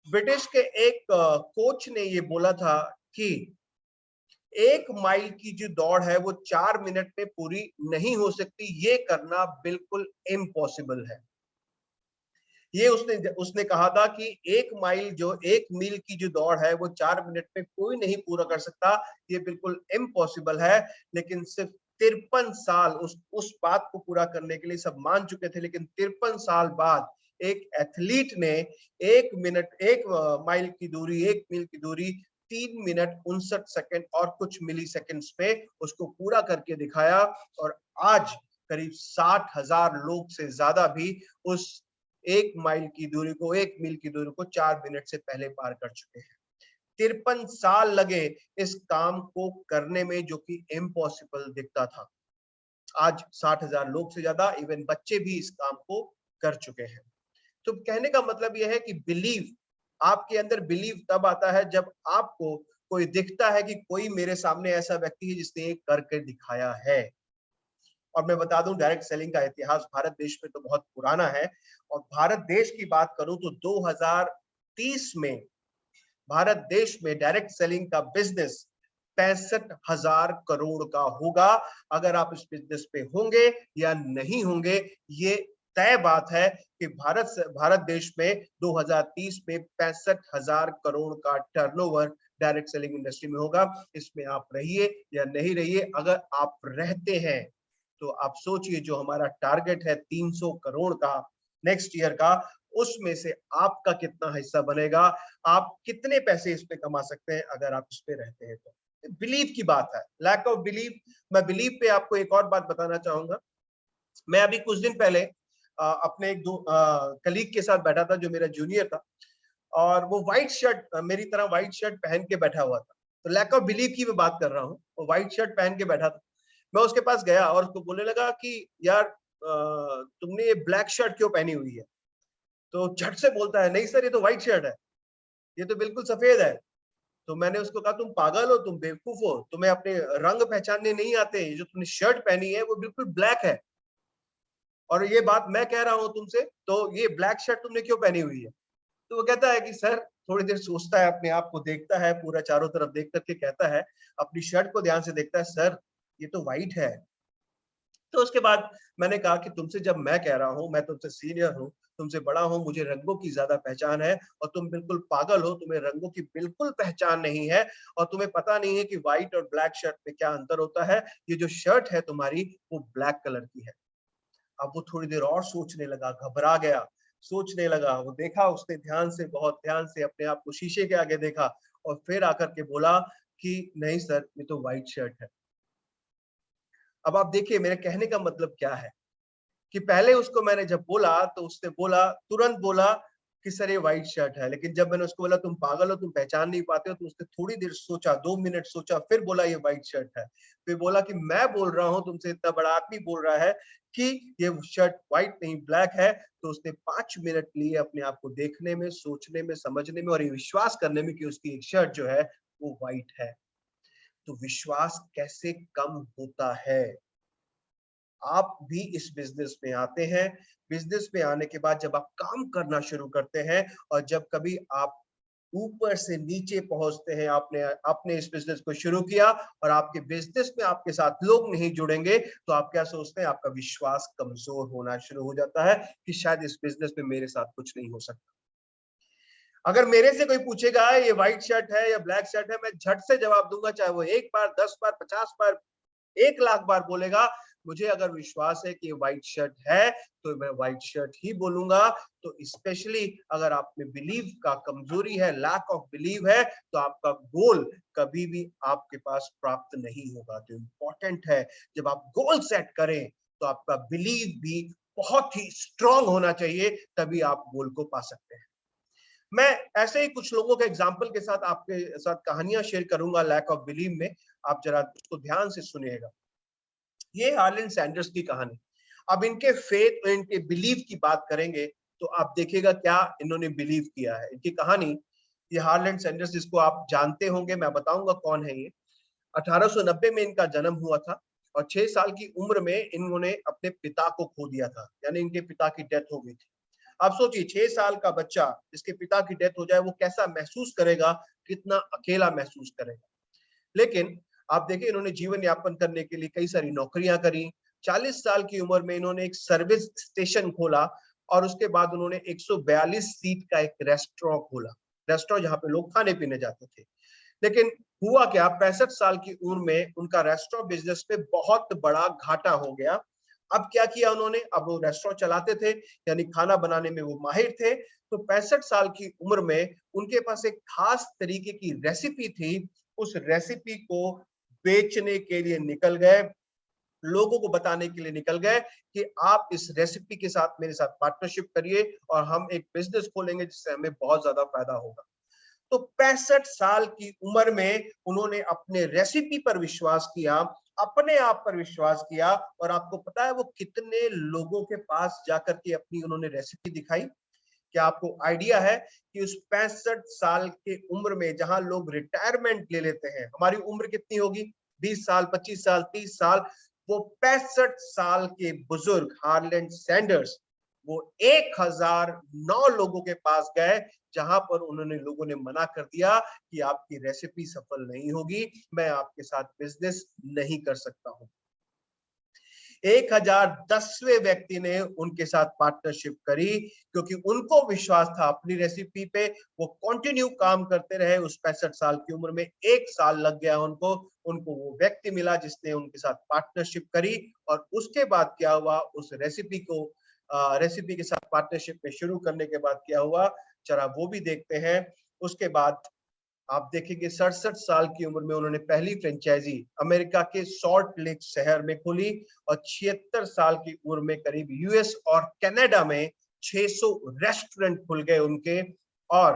ब्रिटिश के एक कोच ने ये बोला था कि 1 माइल की जो दौड़ है वो 4 मिनट में पूरी नहीं हो सकती, ये करना बिल्कुल इम्पॉसिबल है। ये उसने कहा था कि 1 मील की जो दौड़ है वो 4 मिनट में कोई नहीं पूरा कर सकता, ये बिल्कुल इम्पॉसिबल है। लेकिन सिर्फ 53 साल उस बात को पूरा करने के लिए सब मान चुके थे, लेकिन 53 साल बाद एक एथलीट ने 1 मील की दूरी 3 मिनट 59 सेकंड और कुछ मिली सेकंड्स पे उसको पूरा करके दिखाया, और आज करीब 60,000 लोग से ज्यादा भी उस 1 मील की दूरी को 4 मिनट से पहले पार कर चुके हैं। 53 साल लगे इस काम को करने में, जो कि इम्पॉसिबल दिखता था। आज 60,000 लोग से ज्यादा, इवन बच्चे भी इस काम को कर चुके हैं। तो कहने का मतलब यह है कि बिलीव, आपके अंदर बिलीव तब आता है जब आपको कोई दिखता है कि कोई मेरे सामने ऐसा व्यक्ति है जिसने ये करके दिखाया है। और मैं बता दूं, डायरेक्ट सेलिंग का इतिहास भारत देश में तो बहुत पुराना है, और भारत देश की बात करूं तो 2030 में भारत देश में डायरेक्ट सेलिंग का बिजनेस 65,000 करोड़ का होगा। अगर आप इस बिजनेस पे होंगे या नहीं होंगे, ये तय बात है कि भारत देश में 2030 में 65,000 करोड़ का टर्नओवर डायरेक्ट सेलिंग इंडस्ट्री में होगा। इसमें आप रहिए या नहीं रहिए, अगर आप रहते हैं तो आप सोचिए जो हमारा टारगेट है 300 करोड़ का नेक्स्ट ईयर का, उसमें से आपका कितना हिस्सा बनेगा, आप कितने पैसे इस पे कमा सकते हैं अगर आप इस पे रहते हैं तो। बिलीव की बात है, लैक ऑफ बिलीव। मैं बिलीव पे आपको एक और बात बताना चाहूंगा। मैं अभी कुछ दिन पहले अपने एक दो कलीग के साथ बैठा था जो मेरा जूनियर था, और वो व्हाइट शर्ट, मेरी तरह व्हाइट शर्ट पहन के बैठा हुआ था। तो लैक ऑफ बिलीव की मैं बात कर रहा हूँ, वो व्हाइट शर्ट पहन के बैठा था। मैं उसके पास गया और उसको बोलने लगा कि यार तुमने ये ब्लैक शर्ट क्यों पहनी हुई है? तो झट से बोलता है, नहीं सर ये तो व्हाइट शर्ट है, ये तो बिल्कुल सफेद है। तो मैंने उसको कहा तुम पागल हो, तुम बेवकूफ हो, तुम्हें अपने रंग पहचानने नहीं आते, ये जो तुमने शर्ट पहनी है वो बिल्कुल ब्लैक है, और ये बात मैं कह रहा हूँ तुमसे, तो ये ब्लैक शर्ट तुमने क्यों पहनी हुई है? तो वो कहता है कि सर, थोड़ी देर सोचता है, अपने आप को देखता है, पूरा चारों तरफ देख करके कहता है, अपनी शर्ट को ध्यान से देखता है, सर ये तो व्हाइट है। तो उसके बाद मैंने कहा कि तुमसे जब मैं कह रहा हूँ, मैं तुमसे सीनियर हूँ, तुमसे बड़ा हूँ, मुझे रंगों की ज्यादा पहचान है, और तुम बिल्कुल पागल हो, तुम्हें रंगों की बिल्कुल पहचान नहीं है, और तुम्हें पता नहीं है कि व्हाइट और ब्लैक शर्ट में क्या अंतर होता है। ये जो शर्ट है तुम्हारी वो ब्लैक कलर की है। अब वो थोड़ी देर और सोचने लगा, घबरा गया, सोचने लगा, वो देखा, उसने ध्यान से, बहुत ध्यान से अपने आप को शीशे के आगे देखा, और फिर आकर के बोला कि नहीं सर ये तो व्हाइट शर्ट है। अब आप देखिए मेरे कहने का मतलब क्या है, कि पहले उसको मैंने जब बोला तो उसने बोला, तुरंत बोला कि सर ये व्हाइट शर्ट है, लेकिन जब मैंने उसको बोला तुम पागल हो, तुम पहचान नहीं पाते हो, तो उसने थोड़ी देर सोचा, 2 मिनट सोचा, फिर बोला ये व्हाइट शर्ट है। फिर बोला कि मैं बोल रहा हूँ तुमसे, इतना बड़ा आदमी बोल रहा है कि ये शर्ट व्हाइट नहीं ब्लैक है। तो उसने 5 मिनट लिए अपने आप को देखने में, सोचने में, समझने में, और ये विश्वास करने में कि उसकी एक शर्ट जो है वो व्हाइट है। तो विश्वास कैसे कम होता है? आप भी इस बिजनेस में आते हैं, बिजनेस में आने के बाद जब आप काम करना शुरू करते हैं, और जब कभी आप ऊपर से नीचे पहुंचते हैं, आपने इस बिजनेस को शुरू किया और आपके बिजनेस में आपके साथ लोग नहीं जुड़ेंगे, तो आप क्या सोचते हैं? आपका विश्वास कमजोर होना शुरू हो जाता है कि शायद इस बिजनेस में मेरे साथ कुछ नहीं हो सकता। अगर मेरे से कोई पूछेगा ये व्हाइट शर्ट है या ब्लैक शर्ट है, मैं झट से जवाब दूंगा, चाहे वो 1 बार, 10 बार, 50 बार, 1 लाख बार बोलेगा। मुझे अगर विश्वास है कि ये व्हाइट शर्ट है तो मैं व्हाइट शर्ट ही बोलूंगा। तो स्पेशली अगर आप में बिलीव का कमजोरी है, लैक ऑफ बिलीव है, तो आपका गोल कभी भी आपके पास प्राप्त नहीं होगा। तो इम्पोर्टेंट है जब आप गोल सेट करें तो आपका बिलीव भी बहुत ही स्ट्रांग होना चाहिए, तभी आप गोल को पा सकते हैं। मैं ऐसे ही कुछ लोगों के एग्जाम्पल के साथ आपके साथ कहानियां शेयर करूंगा लैक ऑफ बिलीव में, आप जरा उसको ध्यान से सुनिएगा। ये हार्लैंड सैंडर्स की कहानी। अब इनके फेथ और इनके बिलीव की बात करेंगे तो आप देखिएगा क्या इन्होंने बिलीव किया है। इनकी कहानी, ये हार्लैंड सैंडर्स जिसको आप जानते होंगे, मैं बताऊंगा कौन है ये। 1890 में इनका जन्म हुआ था, और 6 साल की उम्र में इन्होंने अपने पिता को खो दिया था, यानी इनके पिता की डेथ हो गई थी। आप सोचिए 6 साल का बच्चा जिसके पिता की डेथ हो जाए, वो कैसा महसूस करेगा, कितना अकेला महसूस करेगा। लेकिन आप देखिए इन्होंने जीवन यापन करने के लिए कई सारी नौकरियां करी। 40 साल की उम्र में इन्होंने एक सर्विस स्टेशन खोला, और उसके बाद उन्होंने 142 सीट का एक रेस्टोरेंट खोला, रेस्टोरेंट जहां पे लोग खाने पीने जाते थे। लेकिन हुआ क्या, 65 साल की उम्र में उनका रेस्टोरेंट बिजनेस में बहुत बड़ा घाटा हो गया। अब क्या किया उन्होंने, अब वो रेस्टोरेंट चलाते थे, यानी खाना बनाने में वो माहिर थे। तो 65 साल की उम्र में उनके पास एक खास तरीके की रेसिपी थी। उस रेसिपी को बेचने के लिए निकल गए, लोगों को बताने के लिए निकल गए कि आप इस रेसिपी के साथ मेरे साथ पार्टनरशिप करिए और हम एक बिजनेस खोलेंगे जिससे हमें बहुत ज्यादा फायदा होगा। तो 65 साल की उम्र में उन्होंने अपने रेसिपी पर विश्वास किया, अपने आप पर विश्वास किया, और आपको पता है वो कितने लोगों के पास जाकर के अपनी उन्होंने रेसिपी दिखाई। क्या आपको आइडिया है कि उस 65 साल के उम्र में जहां लोग रिटायरमेंट ले लेते हैं, हमारी उम्र कितनी होगी, 20 साल, 25 साल, 30 साल, वो 65 साल के बुजुर्ग हार्लैंड सैंडर्स वो 1009 लोगों के पास गए, जहां पर उन्होंने लोगों ने मना कर दिया कि आपकी रेसिपी सफल नहीं होगी, मैं आपके साथ बिजनेस नहीं कर सकता हूं। 1010वें व्यक्ति ने उनके साथ पार्टनरशिप करी, क्योंकि उनको विश्वास था अपनी रेसिपी पे। वो कंटिन्यू काम करते रहे। उस 65 साल की उम्र में 1 साल लग गया उनको वो व्यक्ति मिला जिसने उनके साथ पार्टनरशिप करी। और उसके बाद क्या हुआ, उस रेसिपी के साथ पार्टनरशिप में शुरू करने के बाद क्या हुआ, जरा वो भी देखते हैं। उसके बाद आप देखेंगे 67 साल की उम्र में उन्होंने पहली फ्रेंचाइजी अमेरिका के सॉल्ट लेक शहर में खोली, और 76 साल की उम्र में करीब यूएस और कनाडा में 600 रेस्टोरेंट खुल गए उनके, और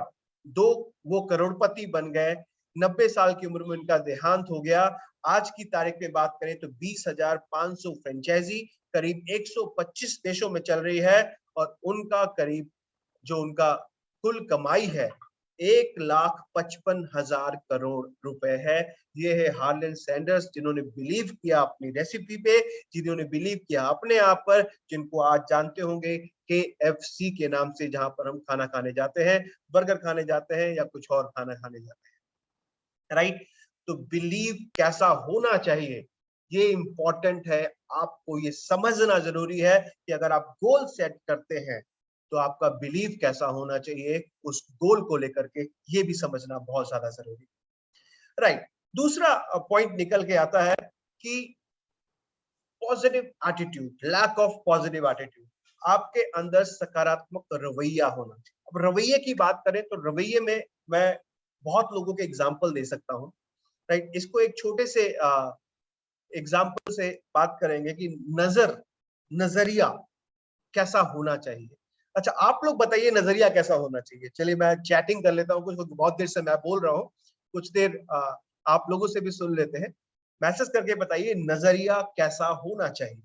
वो करोड़पति बन गए। 90 साल की उम्र में उनका देहांत हो गया। आज की तारीख में बात करें तो 20,500 फ्रेंचाइजी करीब 125 देशों में चल रही है, और उनका करीब जो उनका कुल कमाई है 1,55,000 करोड़ रुपए है। ये है हार्लैंड सैंडर्स, जिन्होंने बिलीव किया अपनी रेसिपी पे, जिन्होंने बिलीव किया अपने आप पर, जिनको आज जानते होंगे KFC के नाम से, जहां पर हम खाना खाने जाते हैं, बर्गर खाने जाते हैं या कुछ और खाना खाने जाते हैं, राइट। तो बिलीव कैसा होना चाहिए ये इंपॉर्टेंट है। आपको ये समझना जरूरी है कि अगर आप गोल सेट करते हैं तो आपका बिलीव कैसा होना चाहिए उस गोल को लेकर के, ये भी समझना बहुत ज्यादा जरूरी है, राइट। दूसरा पॉइंट निकल के आता है कि positive attitude, lack of positive attitude. आपके अंदर सकारात्मक रवैया होना चाहिए। अब रवैये की बात करें तो रवैये में मैं बहुत लोगों के एग्जाम्पल दे सकता हूँ, राइट। इसको एक छोटे से एग्जाम्पल से बात करेंगे कि नजरिया कैसा होना चाहिए। अच्छा, आप लोग बताइए नजरिया कैसा होना चाहिए। चलिए मैं चैटिंग कर लेता हूँ, कुछ बहुत देर से मैं बोल रहा हूँ, कुछ देर आप लोगों से भी सुन लेते हैं। मैसेज करके बताइए नजरिया कैसा होना चाहिए।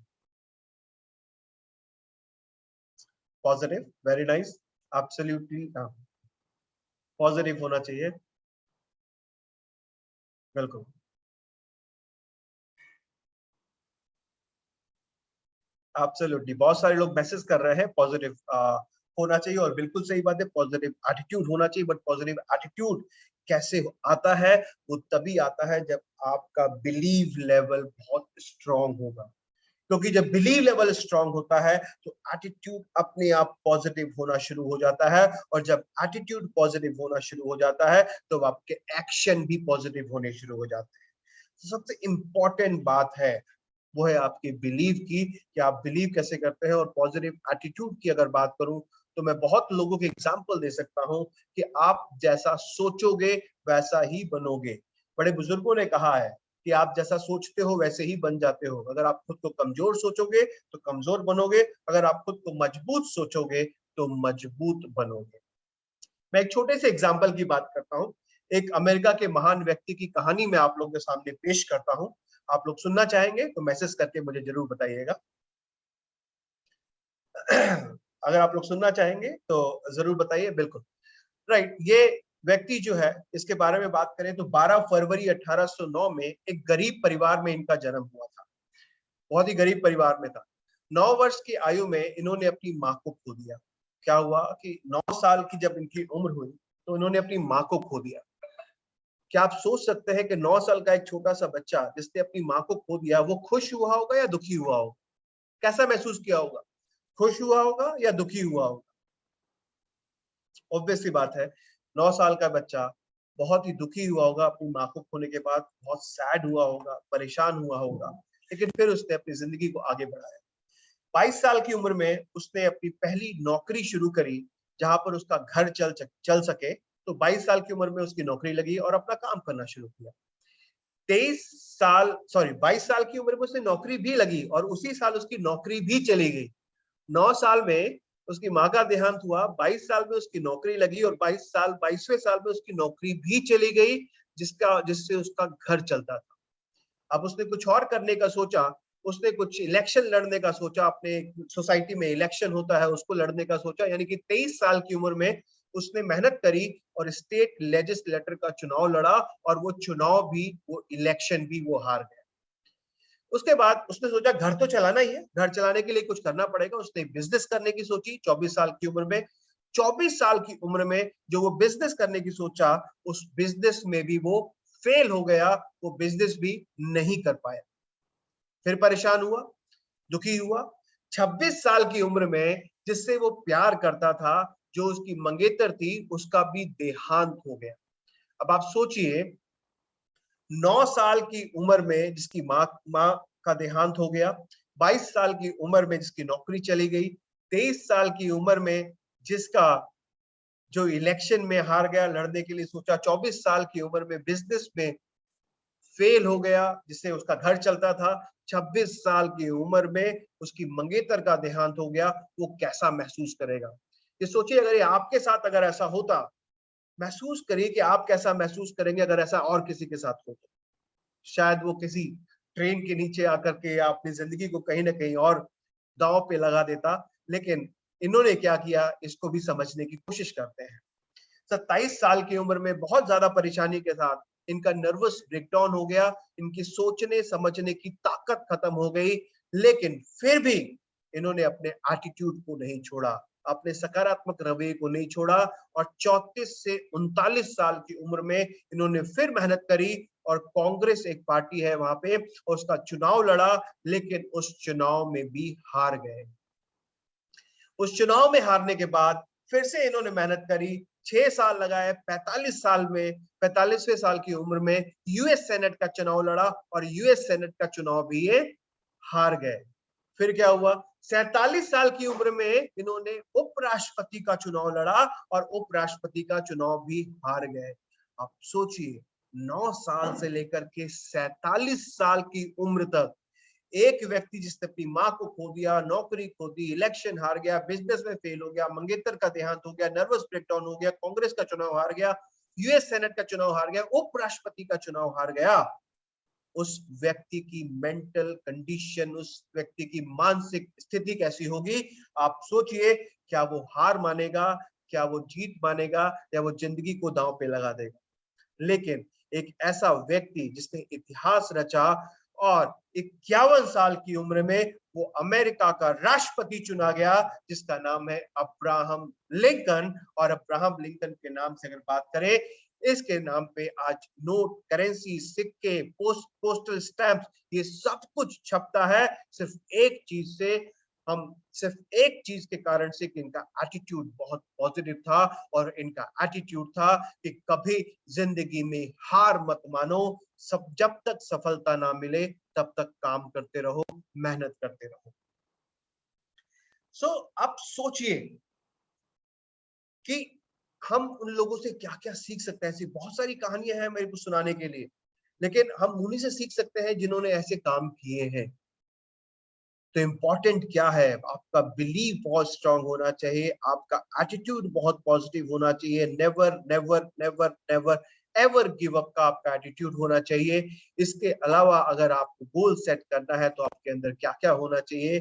Positive, very nice, absolutely positive होना चाहिए, बिल्कुल। एब्सोल्युटली, बहुत सारे लोग मैसेज कर रहे हैं पॉजिटिव होना चाहिए, और बिल्कुल सही बात है, पॉजिटिव एटीट्यूड होना चाहिए। बट पॉजिटिव एटीट्यूड कैसे आता है? वो तभी आता है जब आपका बिलीव लेवल बहुत स्ट्रांग होगा, क्योंकि जब बिलीव लेवल स्ट्रांग होता है तो एटीट्यूड अपने आप पॉजिटिव होना शुरू हो जाता है, और जब एटीट्यूड पॉजिटिव होना शुरू हो जाता है तो आपके एक्शन भी पॉजिटिव होने शुरू हो जाते हैं। तो सबसे इंपॉर्टेंट बात है वो है आपके बिलीव की, कि आप बिलीव कैसे करते हैं। और पॉजिटिव एटीट्यूड की अगर बात करूं तो मैं बहुत लोगों के एग्जांपल दे सकता हूं कि आप जैसा सोचोगे वैसा ही बनोगे। बड़े बुजुर्गों ने कहा है कि आप जैसा सोचते हो वैसे ही बन जाते हो। अगर आप खुद को कमजोर सोचोगे तो कमजोर बनोगे, अगर आप खुद को मजबूत सोचोगे तो मजबूत बनोगे। मैं एक छोटे से एग्जाम्पल की बात करता हूँ। एक अमेरिका के महान व्यक्ति की कहानी मैं आप लोगों के सामने पेश करता हूँ। आप लोग सुनना चाहेंगे तो मैसेज करके मुझे जरूर बताइएगा। अगर आप लोग सुनना चाहेंगे तो जरूर बताइए, बिल्कुल, राइट। ये व्यक्ति जो है, इसके बारे में बात करें तो 12 फरवरी 1809 में एक गरीब परिवार में इनका जन्म हुआ था। बहुत ही गरीब परिवार में था। 9 वर्ष की आयु में इन्होंने अपनी माँ को खो दिया। क्या हुआ कि 9 साल की जब इनकी उम्र हुई तो इन्होंने अपनी माँ को खो दिया। क्या आप सोच सकते हैं कि 9 साल का एक छोटा सा बच्चा जिसने अपनी माँ को खो दिया, वो खुश हुआ होगा या दुखी हुआ होगा? कैसा महसूस किया होगा? खुश हुआ होगा या दुखी हुआ होगा? ऑब्वियस सी बात है, 9 साल का बच्चा बहुत ही दुखी हुआ होगा अपनी माँ को खोने के बाद, बहुत सैड हुआ होगा, परेशान हुआ होगा। लेकिन फिर उसने अपनी जिंदगी को आगे बढ़ाया। 22 साल की उम्र में उसने अपनी पहली नौकरी शुरू करी, जहां पर उसका घर चल सके। तो 22 साल की उम्र में उसकी नौकरी लगी और अपना काम करना शुरू किया। 22 साल की उम्र में उसने नौकरी भी लगी और उसी साल उसकी नौकरी भी चली गई। 9 साल में उसकी माँ का देहांत हुआ, 22 साल में उसकी नौकरी लगी और 22वें साल में उसकी नौकरी भी चली गई, जिससे उसका घर चलता था। अब उसने कुछ और करने का सोचा, उसने कुछ इलेक्शन लड़ने का सोचा, अपने सोसाइटी में इलेक्शन होता है उसको लड़ने का सोचा। यानी कि 23 साल की उम्र में उसने मेहनत करी और स्टेट लेजिस्लेटर का चुनाव लड़ा, और वो चुनाव भी, वो इलेक्शन भी वो हार गया। उसके बाद उसने सोचा घर तो चलाना ही है, घर चलाने के लिए कुछ करना पड़ेगा। उसने बिजनेस करने की सोची 24 साल की उम्र में। 24 साल की उम्र में जो वो बिजनेस करने की सोचा, उस बिजनेस में भी वो फेल हो गया, वो बिजनेस भी नहीं कर पाया। फिर परेशान हुआ। दुखी हुआ। 26 साल की उम्र में जिससे वो प्यार करता था, जो उसकी मंगेतर थी, उसका भी देहांत हो गया। अब आप सोचिए, 9 साल की उम्र में जिसकी माँ का देहांत हो गया, 22 साल की उम्र में जिसकी नौकरी चली गई, 23 साल की उम्र में जिसका जो इलेक्शन में हार गया, लड़ने के लिए सोचा, 24 साल की उम्र में बिजनेस में फेल हो गया जिससे उसका घर चलता था, 26 साल की उम्र में उसकी मंगेतर का देहांत हो गया, वो कैसा महसूस करेगा? ये सोचिए, अगर ये आपके साथ अगर ऐसा होता, महसूस करिए कि आप कैसा महसूस करेंगे अगर ऐसा और किसी के साथ हो तो। शायद वो किसी ट्रेन के नीचे आकर के या अपनी जिंदगी को कहीं ना कहीं और दांव पे लगा देता, लेकिन इन्होंने क्या किया, इसको भी समझने की कोशिश करते हैं। 27 साल की उम्र में बहुत ज्यादा परेशानी के साथ इनका नर्वस ब्रेकडाउन हो गया, इनकी सोचने समझने की ताकत खत्म हो गई, लेकिन फिर भी इन्होंने अपने एटीट्यूड को नहीं छोड़ा, अपने सकारात्मक रवैये को नहीं छोड़ा, और 34 से 39 साल की उम्र में इन्होंने फिर मेहनत करी, और कांग्रेस एक पार्टी है वहां पे, और उसका चुनाव लड़ा, लेकिन उस चुनाव में भी हार गए। उस चुनाव में हारने के बाद फिर से इन्होंने मेहनत करी, 6 साल लगाए, 45वें साल की उम्र में यूएस सेनेट का चुनाव लड़ा, और यूएस सेनेट का चुनाव भी ये हार गए। फिर क्या हुआ, 47 साल की उम्र में इन्होंने उपराष्ट्रपति का चुनाव लड़ा, और उपराष्ट्रपति का चुनाव भी हार गए। आप सोचिए, 9 साल से लेकर के 47 साल की उम्र तक एक व्यक्ति जिसने अपनी माँ को खो दिया, नौकरी खो दी, इलेक्शन हार गया, बिजनेस में फेल हो गया, मंगेतर का देहांत हो गया, नर्वस ब्रेकडाउन हो गया, कांग्रेस का चुनाव हार गया, यूएस सेनेट का चुनाव हार गया, उपराष्ट्रपति का चुनाव हार गया। उस व्यक्ति की मेंटल कंडीशन, उस व्यक्ति की मानसिक स्थिति कैसी होगी? आप सोचिए, क्या वो हार मानेगा, क्या वो जीत मानेगा, या वो जिंदगी को दांव पे लगा देगा? लेकिन एक ऐसा व्यक्ति जिसने इतिहास रचा, और 51 साल की उम्र में वो अमेरिका का राष्ट्रपति चुना गया, जिसका नाम है अब्राहम लिंकन। और अब्राहम लिंकन के नाम से अगर बात करें, इसके नाम पे आज नोट, करेंसी, सिक्के, पोस्टल स्टैम्प्स, ये सब कुछ छपता है सिर्फ एक चीज से, सिर्फ एक चीज के कारण से, कि इनका एटीट्यूड बहुत पॉजिटिव था, और इनका एटीट्यूड था कि कभी जिंदगी में हार मत मानो, सब जब तक सफलता ना मिले तब तक काम करते रहो, मेहनत करते रहो। सो अब सोचिए कि हम उन लोगों से क्या क्या सीख सकते हैं। ऐसी बहुत सारी कहानियां हैं मेरे को सुनाने के लिए, लेकिन हम उन्हीं से सीख सकते हैं जिन्होंने ऐसे काम किए हैं। तो इम्पोर्टेंट क्या है? आपका बिलीव बहुत स्ट्रांग होना चाहिए, आपका एटीट्यूड बहुत पॉजिटिव होना चाहिए, never never never never ever give up का आपका एटीट्यूड होना चाहिए। इसके अलावा अगर आपको गोल सेट करना है तो आपके अंदर क्या क्या होना चाहिए?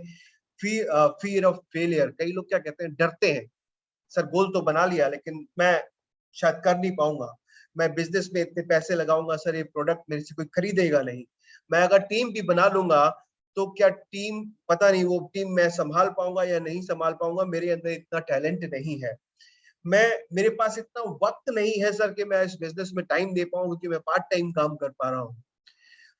Fear of failure. कई लोग क्या कहते हैं, डरते हैं, सर गोल तो बना लिया लेकिन मैं शायद कर नहीं पाऊंगा, मैं बिजनेस में इतने पैसे लगाऊंगा, सर ये प्रोडक्ट मेरे से कोई खरीदेगा नहीं, मैं अगर टीम भी बना लूंगा तो क्या टीम, पता नहीं वो टीम मैं संभाल पाऊंगा या नहीं संभाल पाऊंगा, मेरे अंदर इतना टैलेंट नहीं है, मेरे पास इतना वक्त नहीं है सर कि मैं इस बिजनेस में टाइम दे पाऊं, क्योंकि मैं पार्ट टाइम काम कर पा रहा हूँ,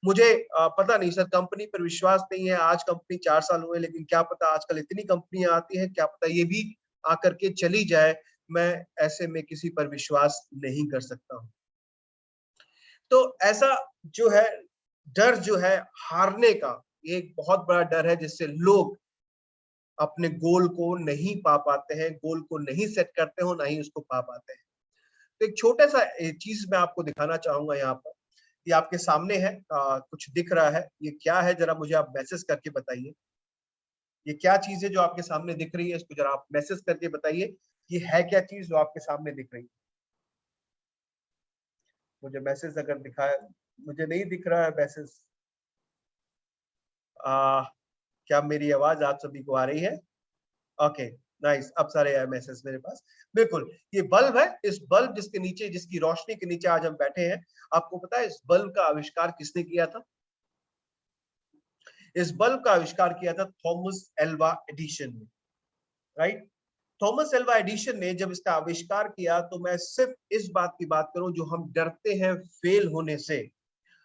मुझे पता नहीं सर, कंपनी पर विश्वास नहीं है, आज कंपनी 4 साल हुए, लेकिन क्या पता आजकल इतनी कंपनियां आती हैं, क्या पता ये भी आकर के चली जाए, मैं ऐसे में किसी पर विश्वास नहीं कर सकता हूँ। तो ऐसा जो है डर, जो है हारने का, ये एक बहुत बड़ा डर है, जिससे लोग अपने गोल को नहीं पा पाते हैं, गोल को नहीं सेट करते हो, ना ही उसको पा पाते हैं। तो एक छोटा सा चीज मैं आपको दिखाना चाहूंगा यहाँ पर, ये आपके सामने है, कुछ दिख रहा है, ये क्या है जरा मुझे आप मैसेज करके बताइए, ये क्या चीज है जो आपके सामने दिख रही है, इसको जरा आप मैसेज करके बताइए, ये है क्या चीज जो आपके सामने दिख रही है? मुझे मैसेज अगर दिखाया, मुझे नहीं दिख रहा है मैसेज। क्या मेरी आवाज आप सभी को आ रही है? ओके नाइस, अब सारे आए मैसेज मेरे पास। बिल्कुल, ये बल्ब है, इस बल्ब जिसके नीचे, जिसकी रोशनी के नीचे आज हम बैठे हैं, आपको पता है इस बल्ब का आविष्कार किसने किया था? इस बल्ब का आविष्कार किया था थॉमस एल्वा एडिशन ने, राइट? थॉमस एल्वा एडिशन ने जब इसका आविष्कार किया, तो मैं सिर्फ इस बात की बात करूं, जो हम डरते हैं फेल होने से,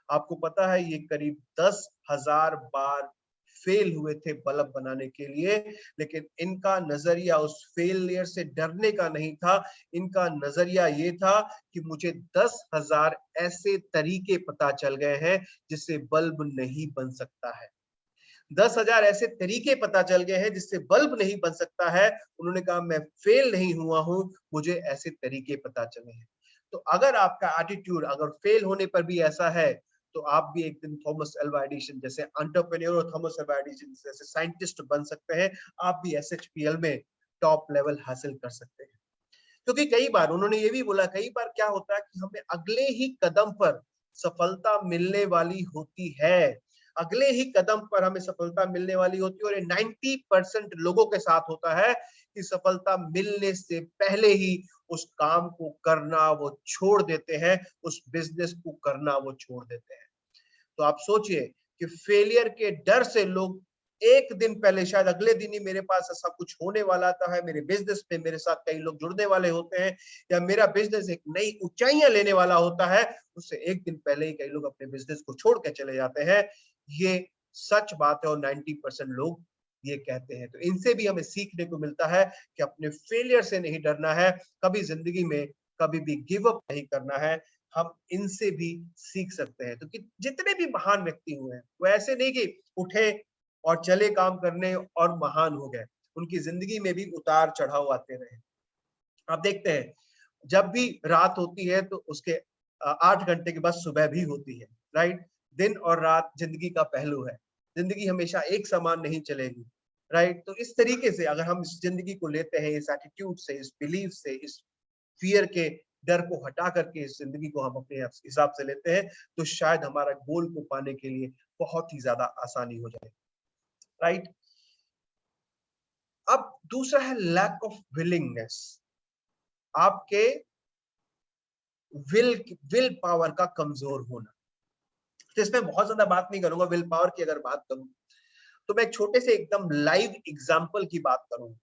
आपको पता है ये करीब 10,000 बार फेल हुए थे बल्ब बनाने के लिए, लेकिन इनका नजरिया उस फेलियर से डरने का नहीं था। इनका नजरिया ये था कि मुझे 10,000 ऐसे तरीके पता चल गए हैं जिससे बल्ब नहीं बन सकता है। 10,000 ऐसे तरीके पता चल गए हैं जिससे बल्ब नहीं बन सकता है। उन्होंने कहा मैं फेल नहीं हुआ हूं, मुझे ऐसे तरीके पता चले हैं। तो अगर आपका एटीट्यूड अगर फेल होने पर भी ऐसा है, तो आप भी एक दिन थॉमस अल्वा एडिसन जैसे एंटरप्रेन्योर और थॉमस अल्वा एडिसन जैसे साइंटिस्ट बन सकते हैं। आप भी एसएचपीएल में टॉप लेवल हासिल कर सकते हैं। क्योंकि कई बार उन्होंने ये भी बोला, कई बार क्या होता है कि हमें अगले ही कदम पर सफलता मिलने वाली होती है। अगले ही कदम पर हमें सफलता मिलने वाली होती है, और ये 90% लोगों के साथ होता है कि सफलता मिलने से पहले ही उस काम को करना वो छोड़ देते हैं, उस बिजनेस को करना वो छोड़ देते हैं। तो आप सोचिए कि फेलियर के डर से लोग एक दिन पहले, शायद अगले दिन ही मेरे पास ऐसा कुछ होने वाला था है, मेरे बिजनेस में मेरे साथ कई लोग जुड़ने वाले होते हैं, या मेरा बिजनेस एक नई ऊंचाइयां लेने वाला होता है, उससे एक दिन पहले ही कई लोग अपने बिजनेस को छोड़ के चले जाते हैं। ये सच बात है और 90% लोग ये कहते हैं। तो इनसे भी हमें सीखने को मिलता है कि अपने फेलियर से नहीं डरना है, कभी जिंदगी में कभी भी गिव अप नहीं करना है। हम इनसे भी सीख सकते हैं। तो कि जितने भी महान व्यक्ति हुए हैं वो ऐसे नहीं कि उठे और चले काम करने और महान हो गए, उनकी जिंदगी में भी उतार चढ़ाव आते रहे। आप देखते हैं जब भी रात होती है तो उसके 8 घंटे के बाद सुबह भी होती है, राइट। दिन और रात जिंदगी का पहलू है। जिंदगी हमेशा एक समान नहीं चलेगी, राइट। तो इस तरीके से अगर हम इस जिंदगी को लेते हैं, इस एटीट्यूड से, इस बिलीफ से, इस फियर के डर को हटा करके इस जिंदगी को हम अपने हिसाब से लेते हैं, तो शायद हमारा गोल को पाने के लिए बहुत ही ज्यादा आसानी हो जाए, राइट। अब दूसरा है लैक ऑफ विलिंगनेस। आपके विल पावर का कमजोर होना। तो इसमें बहुत ज्यादा बात नहीं करूंगा। विल पावर की अगर बात करूं तो मैं एक छोटे से एकदम लाइव एग्जांपल की बात करूंगा।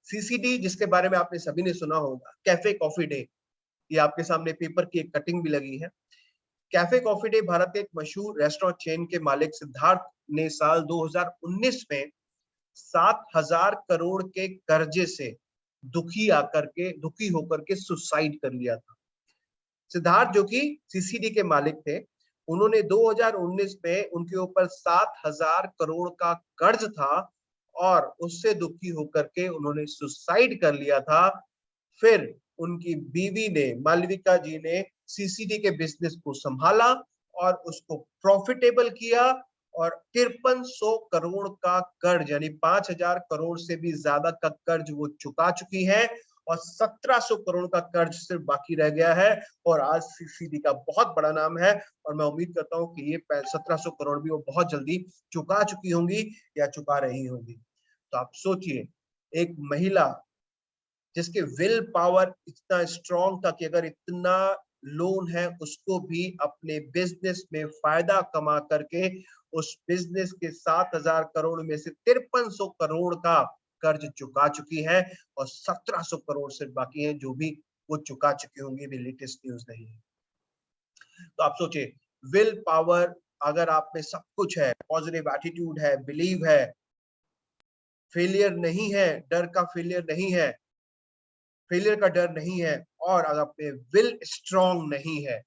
सीसीडी, जिसके बारे में आपने सभी ने सुना होगा, कैफे कॉफी डे, ये आपके सामने पेपर की एक कटिंग भी लगी है। कैफे कॉफी डे भारत के एक मशहूर रेस्टोरेंट चेन के मालिक सिद्धार्थ ने साल 2019 में 7,000 करोड़ के कर्जे से दुखी होकर के सुसाइड कर लिया था। सिद्धार्थ जो कि सीसीडी के मालिक थे, उन्होंने 2019 में उनके ऊपर 7,000 करोड़ का कर्ज था और उससे दुखी होकर के उन्होंने सुसाइड कर लिया था। फिर उनकी बीवी ने, मालविका जी ने, सीसीडी के बिजनेस को संभाला और उसको प्रॉफिटेबल किया और 5300 करोड़ का कर्ज, यानी 5,000 करोड़ से भी ज्यादा का कर्ज वो चुका चुकी है और 1700 करोड़ का कर्ज सिर्फ बाकी रह गया है। और आज सीसीडी का बहुत बड़ा नाम है और मैं उम्मीद करता हूं कि ये 1700 करोड़ भी वो बहुत जल्दी चुका चुकी होंगी या चुका रही होंगी। तो आप सोचिए, एक महिला जिसके विल पावर इतना स्ट्रॉन्ग था कि अगर इतना लोन है उसको भी अपने बिजनेस में फायदा कमा करके उस बिजनेस के 7,000 करोड़ में से 5300 करोड़ का कर्ज चुका चुकी है और 1700 करोड़ सिर्फ बाकी हैं, जो भी वो चुका चुकी होंगी। भी लेटेस्ट न्यूज नहीं है। तो आप सोचिए, विल पावर, अगर आप में सब कुछ है, पॉजिटिव एटीट्यूड है, बिलीव है, फेलियर नहीं है, डर का फेलियर नहीं है, फेलियर का डर नहीं है, और अगर आप में विल स्ट्रॉन्ग नहीं है,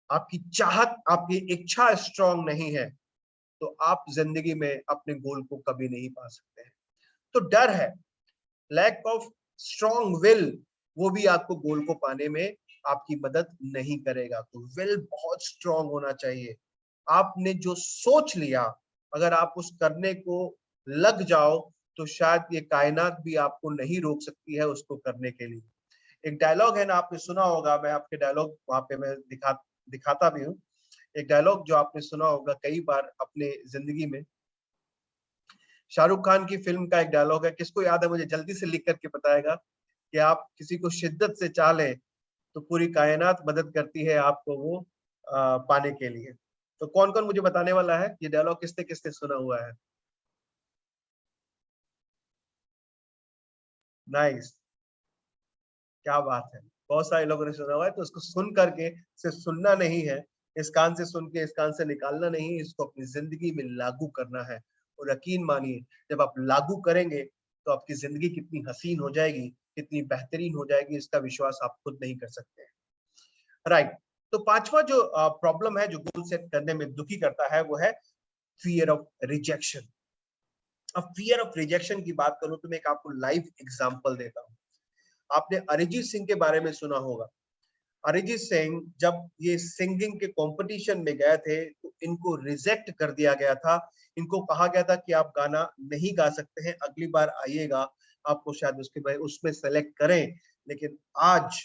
आपकी चाहत, आपकी इच्छा स्ट्रॉन्ग नहीं है, तो आप जिंदगी में अपने गोल को कभी नहीं पा सकते हैं। तो डर है, लैक ऑफ स्ट्रॉन्ग विल, वो भी आपको गोल को पाने में आपकी मदद नहीं करेगा। तो विल बहुत स्ट्रॉन्ग होना चाहिए। आपने जो सोच लिया, अगर आप उस करने को लग जाओ तो शायद ये कायनात भी आपको नहीं रोक सकती है उसको करने के लिए। एक डायलॉग है ना, आपने सुना होगा, मैं आपके डायलॉग वहां पे मैं दिखाता भी हूँ। एक डायलॉग जो आपने सुना होगा कई बार अपने जिंदगी में, शाहरुख खान की फिल्म का एक डायलॉग है, किसको याद है मुझे जल्दी से लिख करके बताएगा कि आप किसी को शिद्दत से चाह ले तो पूरी कायनात मदद करती है आपको वो पाने के लिए। तो कौन कौन मुझे बताने वाला है ये डायलॉग किसने किसने सुना हुआ है? नाइस, क्या बात है, बहुत सारे लोगों ने सुना हुआ है। तो उसको सुन करके, सिर्फ सुनना नहीं है, इस कान से सुन के इस कान से निकालना नहीं, इसको अपनी जिंदगी में लागू करना है। और यकीन मानिए जब आप लागू करेंगे तो आपकी जिंदगी कितनी हसीन हो जाएगी, कितनी बेहतरीन हो जाएगी, इसका विश्वास आप खुद नहीं कर सकते हैं। राइट। तो पांचवा जो प्रॉब्लम है जो गोल सेट करने में दुखी करता है वो है फियर ऑफ रिजेक्शन। अब फियर ऑफ रिजेक्शन की बात करूं तो मैं एक आपको लाइव एग्जांपल देता हूं। आपने अरिजीत सिंह के बारे में सुना होगा। अरिजीत सिंह जब ये सिंगिंग के कंपटीशन में गए थे तो इनको रिजेक्ट कर दिया गया था। इनको कहा गया था कि आप गाना नहीं गा सकते हैं, अगली बार आइएगा आपको शायद उसमें सेलेक्ट करें। लेकिन आज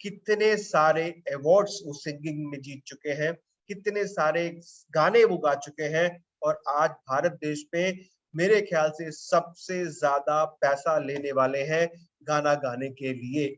कितने सारे अवार्ड्स वो सिंगिंग में जीत चुके हैं, कितने सारे गाने वो गा चुके हैं और आज भारत देश में मेरे ख्याल से सबसे ज्यादा पैसा लेने वाले हैं गाना गाने के लिए।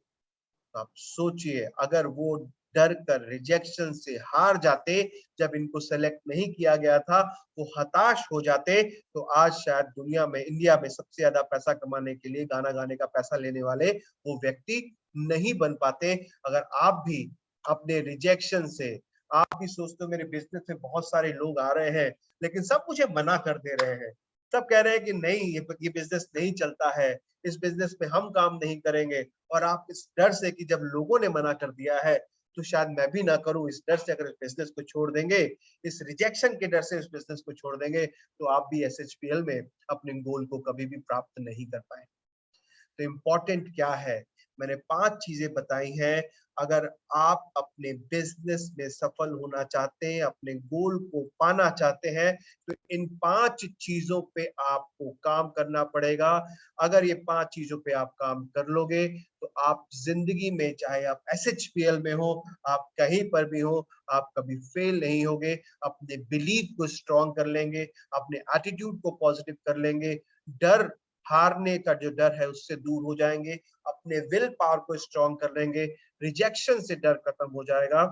आप सोचिए अगर वो डर कर रिजेक्शन से हार जाते, जब इनको सेलेक्ट नहीं किया गया था, वो हताश हो जाते, तो आज शायद दुनिया में, इंडिया में सबसे ज्यादा पैसा कमाने के लिए गाना गाने का पैसा लेने वाले वो व्यक्ति नहीं बन पाते। अगर आप भी अपने रिजेक्शन से, आप भी सोचते हो मेरे बिजनेस में बहुत सारे लोग आ रहे हैं लेकिन सब मुझे मना कर दे रहे हैं, सब कह रहे हैं कि नहीं ये बिजनेस नहीं चलता है, इस बिजनेस में हम काम नहीं करेंगे, और आप इस डर से कि जब लोगों ने मना कर दिया है तो शायद मैं भी ना करूं, इस डर से अगर इस बिजनेस को छोड़ देंगे, इस रिजेक्शन के डर से इस बिजनेस को छोड़ देंगे, तो आप भी SHPL में अपने गोल को कभी भी प्राप्त नहीं कर पाए। तो इम्पोर्टेंट क्या है, मैंने 5 चीजें बताई हैं। अगर आप अपने बिजनेस में सफल होना चाहते हैं, अपने गोल को पाना चाहते हैं, तो इन 5 चीजों पे आपको काम करना पड़ेगा। अगर ये 5 चीजों पे आप काम कर लोगे तो आप जिंदगी में, चाहे आप SHPL में हो, आप कहीं पर भी हो, आप कभी फेल नहीं होगे। अपने बिलीफ को स्ट्रॉन्ग कर लेंगे, अपने एटीट्यूड को पॉजिटिव कर लेंगे, डर, हारने का जो डर है उससे दूर हो जाएंगे, अपने विल पावर को स्ट्रॉन्ग कर लेंगे, रिजेक्शन से डर खत्म हो जाएगा,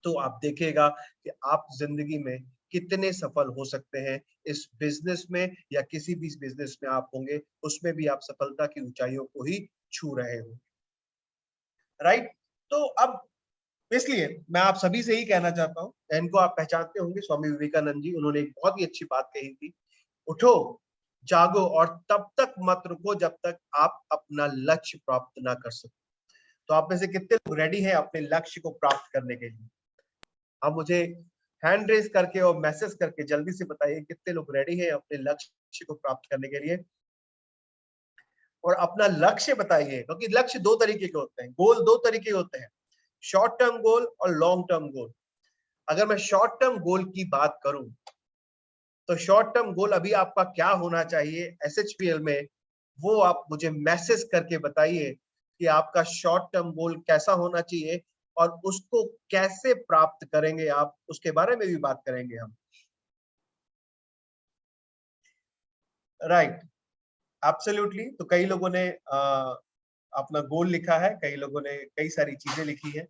तो आप देखेगा कि आप जिंदगी में कितने सफल हो सकते हैं। इस बिजनेस में या किसी भी बिजनेस में आप होंगे, उसमें भी आप सफलता की ऊंचाइयों को ही छू रहे हो। राइट। तो अब इसलिए मैं आप सभी से ही कहना चाहता हूं, इनको आप पहचानते होंगे, स्वामी विवेकानंद जी, उन्होंने एक बहुत ही अच्छी बात कही थी, उठो जागो और तब तक मत रुको जब तक आप अपना लक्ष्य प्राप्त ना कर सको। तो आप में से कितने लोग रेडी हैं अपने लक्ष्य को प्राप्त करने के लिए? आप मुझे हैंड रेज करके और मैसेज करके जल्दी से बताइए कितने लोग रेडी हैं अपने लक्ष्य को प्राप्त करने के लिए। और अपना लक्ष्य बताइए, क्योंकि लक्ष्य 2 तरीके के होते हैं, गोल 2 तरीके के होते हैं, शॉर्ट टर्म गोल और लॉन्ग टर्म गोल। अगर मैं शॉर्ट टर्म गोल की बात करूं तो शॉर्ट टर्म गोल अभी आपका क्या होना चाहिए SHPL में, वो आप मुझे मैसेज करके बताइए कि आपका शॉर्ट टर्म गोल कैसा होना चाहिए और उसको कैसे प्राप्त करेंगे आप, उसके बारे में भी बात करेंगे हम। Right, absolutely. तो कई लोगों ने अपना गोल लिखा है, कई लोगों ने कई सारी चीजें लिखी है।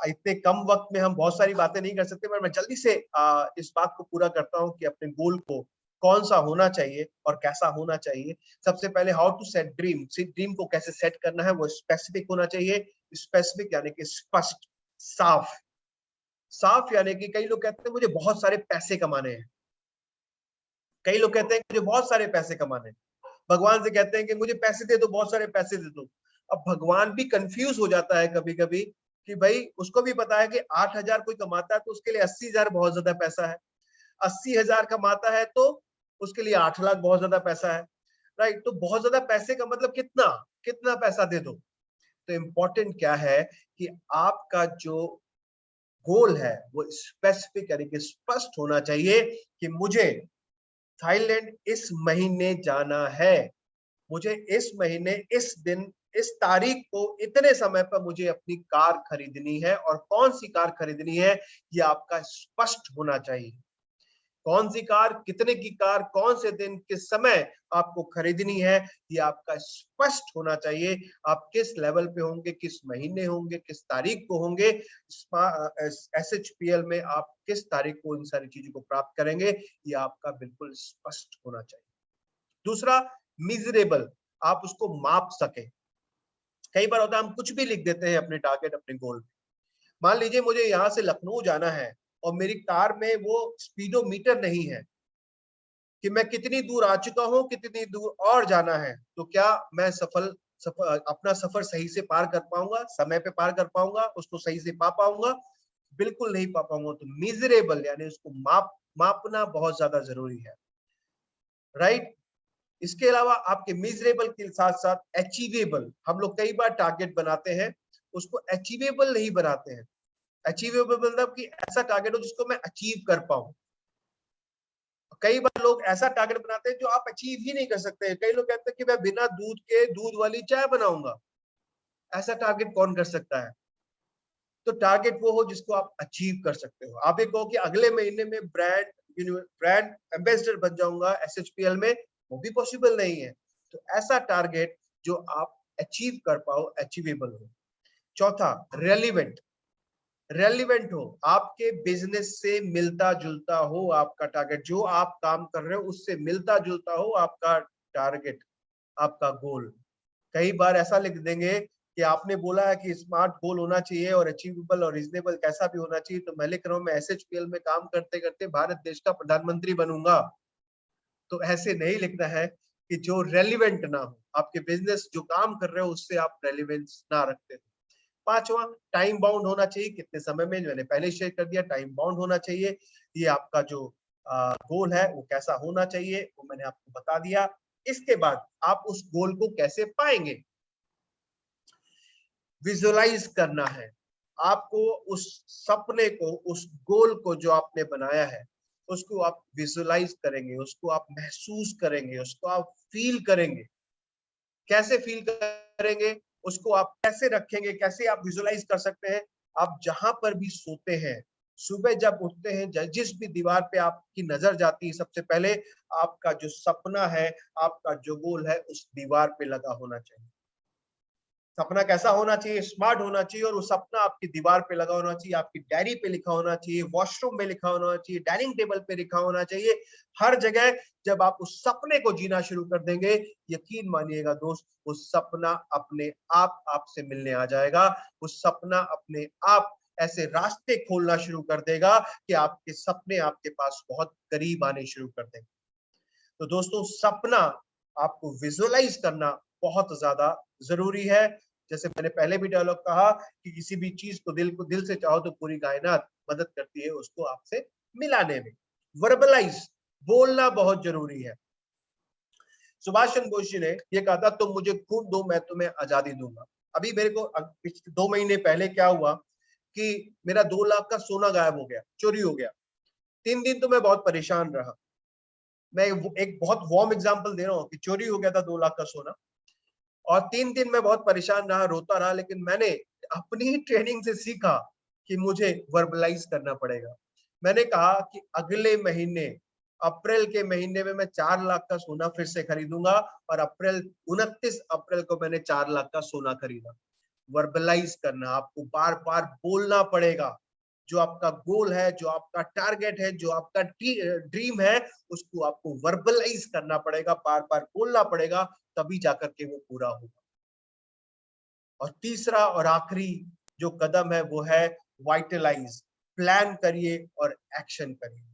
इतने कम वक्त में हम बहुत सारी बातें नहीं कर सकते, पर मैं जल्दी से इस बात को पूरा करता हूं कि अपने गोल को कौन सा होना चाहिए और कैसा होना चाहिए। सबसे पहले how to set dream, dream को कैसे सेट करना है, वो स्पेसिफिक होना चाहिए। स्पेसिफिक यानी कि स्पष्ट, साफ। साफ यानी कि कई लोग कहते हैं मुझे बहुत सारे पैसे कमाने हैं, कई लोग कहते हैं मुझे बहुत सारे पैसे कमाने हैं, भगवान से कहते हैं कि मुझे पैसे दे दो, बहुत सारे पैसे दे दो। अब भगवान भी कंफ्यूज हो जाता है कभी कभी कि भाई उसको भी पता है कि 8,000 कोई कमाता है तो उसके लिए 80,000 बहुत ज्यादा पैसा है, 80,000 कमाता है तो उसके लिए 8 लाख बहुत ज्यादा पैसा है। राइट। तो बहुत ज्यादा पैसे का मतलब कितना, कितना पैसा दे दो। तो इम्पोर्टेंट क्या है कि आपका जो गोल है वो स्पेसिफिक यानी कि स्पष्ट होना चाहिए कि मुझे थाईलैंड इस महीने जाना है, मुझे इस महीने, इस दिन, इस तारीख को, इतने समय पर मुझे अपनी कार खरीदनी है। और कौन सी कार खरीदनी है ये आपका स्पष्ट होना चाहिए। कौन सी कार, कितने की कार, कौन से दिन, किस समय आपको खरीदनी है, ये आपका स्पष्ट होना चाहिए। आप किस लेवल पे होंगे, किस महीने होंगे, किस तारीख को होंगे, SHPL में आप किस तारीख को इन सारी चीजों को प्राप्त करेंगे, ये आपका बिल्कुल स्पष्ट होना चाहिए। दूसरा, मिजरेबल, आप उसको माप सके। कई बार होता है हम कुछ भी लिख देते हैं अपने टारगेट, अपने गोल। मान लीजिए मुझे यहाँ से लखनऊ जाना है और मेरी कार में वो स्पीडोमीटर नहीं है, कि मैं कितनी दूर आ चुका हूं, कितनी दूर और जाना है, तो क्या मैं अपना सफर सही से पार कर पाऊंगा, समय पे पार कर पाऊंगा, उसको सही से पा पाऊंगा? बिल्कुल नहीं पा पाऊंगा। तो मिजरेबल यानी उसको मापना बहुत ज्यादा जरूरी है, राइट। इसके अलावा आपके मिजरेबल के साथ साथ अचीवेबल, हम लोग कई बार टारगेट बनाते हैं, उसको अचीवेबल नहीं बनाते हैं। अचीवेबल मतलब कि ऐसा टारगेट हो जिसको मैं अचीव कर पाऊं। कई बार लोग ऐसा टारगेट बनाते हैं जो आप अचीव ही नहीं कर सकते। कई लोग कहते हैं कि मैं बिना दूध के दूध वाली चाय बनाऊंगा। ऐसा टारगेट कौन कर सकता है? तो टारगेट वो हो जिसको आप अचीव कर सकते हो। आप ये कहो कि अगले महीने में ब्रांड एम्बेसडर बन जाऊंगा एसएचपीएल में, वो भी पॉसिबल नहीं है। तो ऐसा टारगेट जो आप अचीव कर पाओ, अचीवेबल हो। चौथा, रेलिवेंट हो, आपके बिजनेस से मिलता जुलता हो आपका टारगेट, जो आप काम कर रहे हो उससे मिलता जुलता हो आपका टारगेट, आपका गोल। कई बार ऐसा लिख देंगे कि आपने बोला है कि स्मार्ट गोल होना चाहिए और अचीवेबल और रीजनेबल कैसा भी होना चाहिए, तो मैं लिख रहा हूं मैं एसएचपीएल में काम करते करते भारत देश का प्रधानमंत्री बनूंगा। तो ऐसे नहीं लिखना है कि जो रेलिवेंट ना हो, आपके बिजनेस जो काम कर रहे हो उससे आप रेलिवेंस ना रखते हो। पांचवा, टाइम बाउंड होना चाहिए। कितने समय में, मैंने पहले शेयर कर दिया, टाइम बाउंड होना चाहिए। ये आपका जो गोल है वो कैसा होना चाहिए वो मैंने आपको बता दिया। इसके बाद आप उस गोल को कैसे पाएंगे? विजुअलाइज करना है आपको, उस सपने को, उस गोल को जो आपने बनाया है उसको आप विजुअलाइज करेंगे, उसको आप महसूस करेंगे, उसको आप फील करेंगे। कैसे फील करेंगे, उसको आप कैसे रखेंगे, कैसे आप विजुअलाइज कर सकते हैं? आप जहां पर भी सोते हैं, सुबह जब उठते हैं, जिस भी दीवार पे आपकी नजर जाती है, सबसे पहले आपका जो सपना है, आपका जो गोल है, उस दीवार पे लगा होना चाहिए। सपना कैसा होना चाहिए? स्मार्ट होना चाहिए, और वो सपना आपकी दीवार पे लगा होना चाहिए, आपकी डायरी पे लिखा होना चाहिए, वॉशरूम में लिखा होना चाहिए, डाइनिंग टेबल पे लिखा होना चाहिए, हर जगह। जब आप उस सपने को जीना शुरू कर देंगे, यकीन मानिएगा दोस्त, वो सपना अपने आप आपसे मिलने आ जाएगा। वो सपना अपने आप ऐसे रास्ते खोलना शुरू कर देगा कि आपके सपने आपके पास बहुत करीब आने शुरू कर देंगे। तो दोस्तों, सपना आपको विजुअलाइज करना बहुत ज्यादा जरूरी है। जैसे मैंने पहले भी डायलॉग कहा कि किसी भी चीज को दिल से चाहो तो पूरी कायनात मदद करती है उसको आपसे मिलाने में। वर्बलाइज, बोलना बहुत जरूरी है। सुभाष चंद्र बोस जी ने ये कहा था, तुम मुझे खून दो मैं तुम्हें आजादी दूंगा। अभी मेरे को 2 महीने पहले क्या हुआ कि मेरा 2 लाख का सोना गायब हो गया, चोरी हो गया। 3 दिन तो मैं बहुत परेशान रहा। मैं एक बहुत वार्म एग्जांपल दे रहा हूँ कि चोरी हो गया था 2 लाख का सोना, और 3 दिन मैं बहुत परेशान रहा, रोता रहा। लेकिन मैंने अपनी ट्रेनिंग से सीखा कि मुझे वर्बलाइज करना पड़ेगा। मैंने कहा कि अगले महीने, अप्रैल के महीने में मैं 4 लाख का सोना फिर से खरीदूंगा, और 29 अप्रैल को मैंने 4 लाख का सोना खरीदा। वर्बलाइज करना, आपको बार बार बोलना पड़ेगा। जो आपका गोल है, जो आपका टारगेट है, जो आपका ड्रीम है, उसको आपको वर्बलाइज करना पड़ेगा, बार बार बोलना पड़ेगा, तभी जाकर के वो पूरा होगा। और तीसरा और आखिरी जो कदम है वो है वाइटलाइज। प्लान करिए और एक्शन करिए।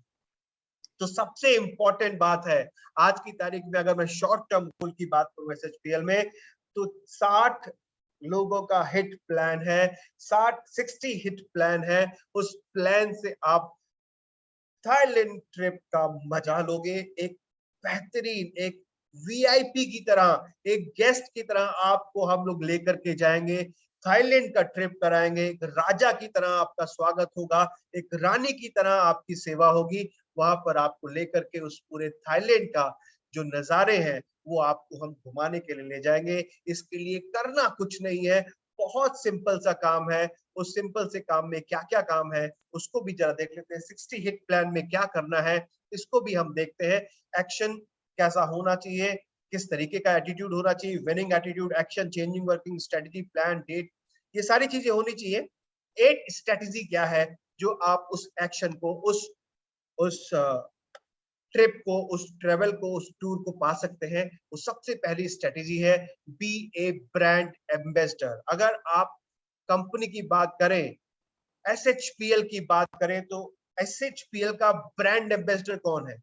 तो सबसे इंपॉर्टेंट बात है आज की तारीख में, अगर मैं शॉर्ट टर्म गोल की बात करूं एसएचपीएल में, तो 60 लोगों का हिट प्लान है, 60 हिट प्लान है। उस प्लान से आप थाईलैंड ट्रिप का मजा लोगे। एक बेहतरीन, एक वीआईपी की तरह, एक गेस्ट की तरह आपको हम लोग लेकर के जाएंगे, थाईलैंड का ट्रिप कराएंगे। एक राजा की तरह आपका स्वागत होगा, एक रानी की तरह आपकी सेवा होगी। वहां पर आपको लेकर के उस पूरे थाईलैंड का जो नजारे हैं वो आपको हम घुमाने के लिए ले जाएंगे। इसके लिए करना कुछ नहीं है, बहुत सिंपल सा काम है। उस सिंपल से काम में क्या क्या काम है उसको भी जरा देख लेते हैं। 60 हिट प्लान में क्या करना है इसको भी हम देखते हैं। एक्शन कैसा होना चाहिए, किस तरीके का एटीट्यूड होना चाहिए, winning attitude, action, changing working strategy, plan, date, ये सारी चीजें होनी चाहिए। 8 स्ट्रेटजी क्या है जो आप उस एक्शन को, उस ट्रिप को, उस ट्रेवल को, उस टूर को पा सकते हैं। वो सबसे पहली स्ट्रेटेजी है बी ए ब्रांड एम्बेसडर। अगर आप कंपनी की बात करें, एसएचपीएल की बात करें, तो एसएचपीएल का ब्रांड एम्बेसडर कौन है?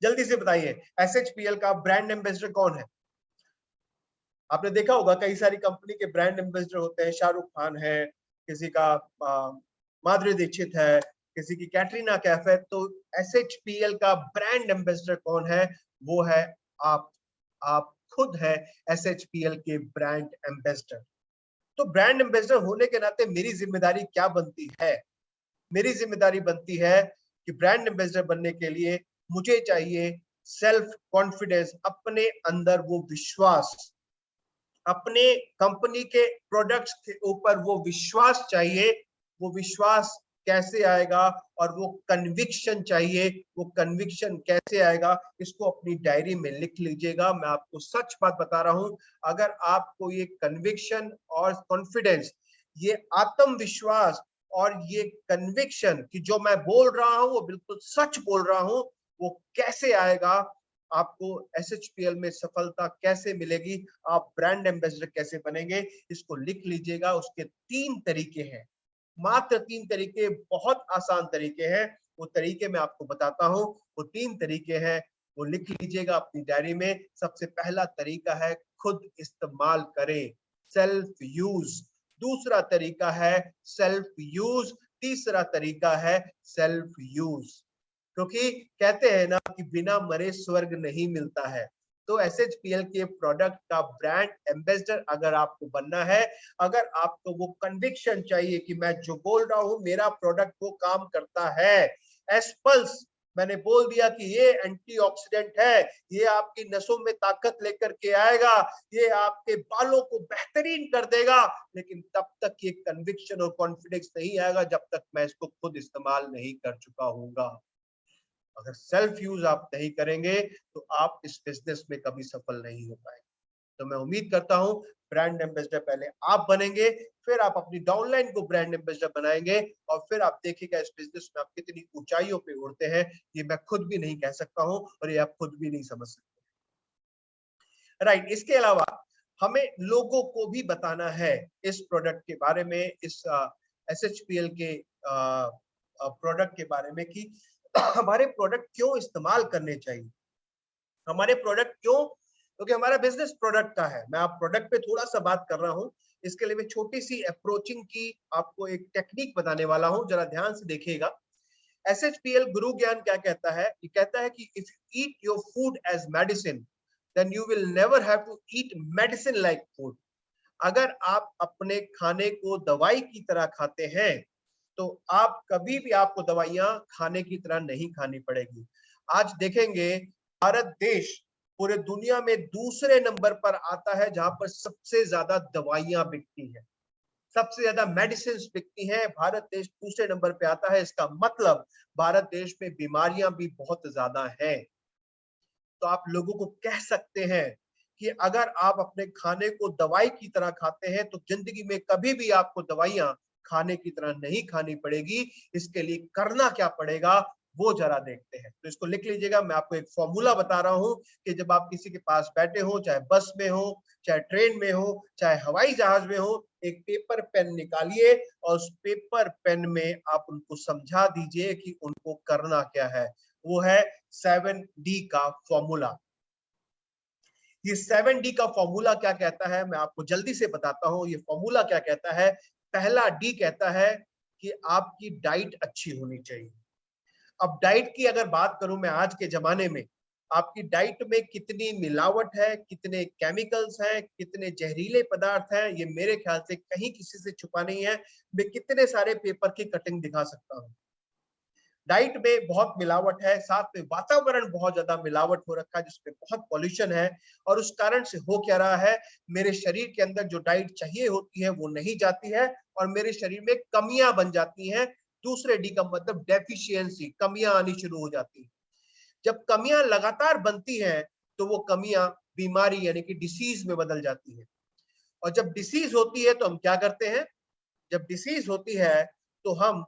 जल्दी से बताइए, एसएचपीएल का ब्रांड एम्बेसडर कौन है? आपने देखा होगा कई सारी कंपनी के ब्रांड एम्बेसडर होते हैं, शाहरुख खान है, किसी का माधुरी दीक्षित है, किसी की कैटरीना कैफ है। तो एसएचपीएल का ब्रांड एम्बेसडर कौन है? वो है आप खुद है एसएचपीएल के ब्रांड एम्बेसडर। तो ब्रांड एम्बेसडर होने के नाते मेरी जिम्मेदारी क्या बनती है? मेरी जिम्मेदारी बनती है कि ब्रांड एम्बेसडर बनने के लिए मुझे चाहिए सेल्फ कॉन्फिडेंस, अपने अंदर वो विश्वास, अपने कंपनी के प्रोडक्ट्स के ऊपर वो विश्वास चाहिए। वो विश्वास कैसे आएगा और वो कन्विक्शन चाहिए। वो कन्विक्शन कैसे आएगा, इसको अपनी डायरी में लिख लीजिएगा। मैं आपको सच बात बता रहा हूं, अगर आपको ये कन्विक्शन और कॉन्फिडेंस, ये आत्मविश्वास और ये कन्विक्शन कि जो मैं बोल रहा हूं वो बिल्कुल सच बोल रहा हूं, वो कैसे आएगा, आपको एसएचपीएल में सफलता कैसे मिलेगी, आप ब्रांड एम्बेसडर कैसे बनेंगे, इसको लिख लीजिएगा। उसके 3 तरीके हैं, मात्र 3 तरीके, बहुत आसान तरीके हैं। वो तरीके मैं आपको बताता हूं। वो 3 तरीके हैं, वो लिख लीजिएगा अपनी डायरी में। सबसे पहला तरीका है खुद इस्तेमाल करें, सेल्फ यूज। दूसरा तरीका है सेल्फ यूज। तीसरा तरीका है सेल्फ यूज। क्योंकि कहते हैं ना कि बिना मरे स्वर्ग नहीं मिलता है। तो एसएचपीएल के प्रोडक्ट का ब्रांड एम्बेसडर अगर आपको बनना है, अगर आपको वो कन्विक्शन चाहिए कि मैं जो बोल रहा हूं मेरा प्रोडक्ट वो काम करता है। एस्पल्स मैंने बोल दिया कि ये एंटीऑक्सीडेंट है, ये आपकी नसों में ताकत लेकर के आएगा, ये आपके बालों को बेहतरीन कर देगा, लेकिन तब तक ये कन्विक्शन और कॉन्फिडेंस नहीं आएगा जब तक मैं इसको खुद इस्तेमाल नहीं कर चुका हूंगा। अगर सेल्फ यूज आप नहीं करेंगे तो आप इस बिजनेस में कभी सफल नहीं हो पाएंगे। तो मैं उम्मीद करता हूं ब्रांड एम्बेसडर पहले आप बनेंगे, फिर आप अपनी डाउनलाइन को ब्रांड एम्बेसडर बनाएंगे, और फिर आप देखिएगा इस बिजनेस में आप कितनी ऊंचाइयों पे उड़ते हैं। ये मैं खुद भी नहीं कह सकता हूं और ये आप खुद भी नहीं समझ सकते। राइट, इसके अलावा हमें लोगों को भी बताना है इस प्रोडक्ट के बारे में, इस एसएचपीएल के प्रोडक्ट के बारे में कि हमारे प्रोडक्ट क्यों इस्तेमाल करने चाहिए, हमारे प्रोडक्ट क्यों, क्योंकि हमारा बिजनेस प्रोडक्ट का है। मैं आप प्रोडक्ट पे थोड़ा सा बात कर रहा हूं, इसके लिए मैं छोटी सी अप्रोचिंग की आपको एक टेक्निक बताने वाला हूं, जरा ध्यान से देखिएगा। एसएचपीएल गुरु ज्ञान क्या कहता है? ये कहता है कि if you eat your food as medicine then you will never have to eat medicine like food. अगर आप अपने खाने को दवाई की तरह खाते हैं तो आप कभी भी आपको दवाइयां खाने की तरह नहीं खानी पड़ेगी। आज देखेंगे भारत देश पूरे दुनिया में दूसरे नंबर पर आता है जहां पर सबसे ज्यादा दवाइयां बिकती है, सबसे ज्यादा मेडिसिन बिकती हैं। भारत देश दूसरे नंबर पे आता है, इसका मतलब भारत देश में बीमारियां भी बहुत ज्यादा हैं। तो आप लोगों को कह सकते हैं कि अगर आप अपने खाने को दवाई की तरह खाते हैं तो जिंदगी में कभी भी आपको दवाइयां खाने की तरह नहीं खानी पड़ेगी। इसके लिए करना क्या पड़ेगा वो जरा देखते हैं। तो इसको लिख लीजिएगा। मैं आपको एक फॉर्मूला बता रहा हूं कि जब आप किसी के पास बैठे हो, चाहे बस में हो, चाहे ट्रेन में हो, चाहे हवाई जहाज में हो, एक पेपर पेन निकालिए और उस पेपर पेन में आप उनको समझा दीजिए कि उनको करना क्या है। वो है 7D का फॉर्मूला। ये 7D का फॉर्मूला क्या कहता है मैं आपको जल्दी से बताता हूं। ये फॉर्मूला क्या कहता है? पहला डी कहता है कि आपकी डाइट अच्छी होनी चाहिए। अब डाइट की अगर बात करूं मैं आज के जमाने में, आपकी डाइट में कितनी मिलावट है, कितने केमिकल्स हैं, कितने जहरीले पदार्थ हैं, ये मेरे ख्याल से कहीं किसी से छुपा नहीं है। मैं कितने सारे पेपर की कटिंग दिखा सकता हूं। डाइट में बहुत मिलावट है, साथ में वातावरण बहुत ज्यादा मिलावट हो रखा है जिसमें बहुत पॉल्यूशन है। और उस कारण से हो क्या रहा है, मेरे शरीर के अंदर जो डाइट चाहिए होती है वो नहीं जाती है और मेरे शरीर में कमियां बन जाती हैं। दूसरे डी का मतलब डेफिशिएंसी, कमियां आनी शुरू हो जाती है। जब कमियां लगातार बनती हैं तो वो कमियां बीमारी यानी कि डिसीज में बदल जाती है। और जब डिसीज होती है तो हम क्या करते हैं? जब डिसीज होती है तो हम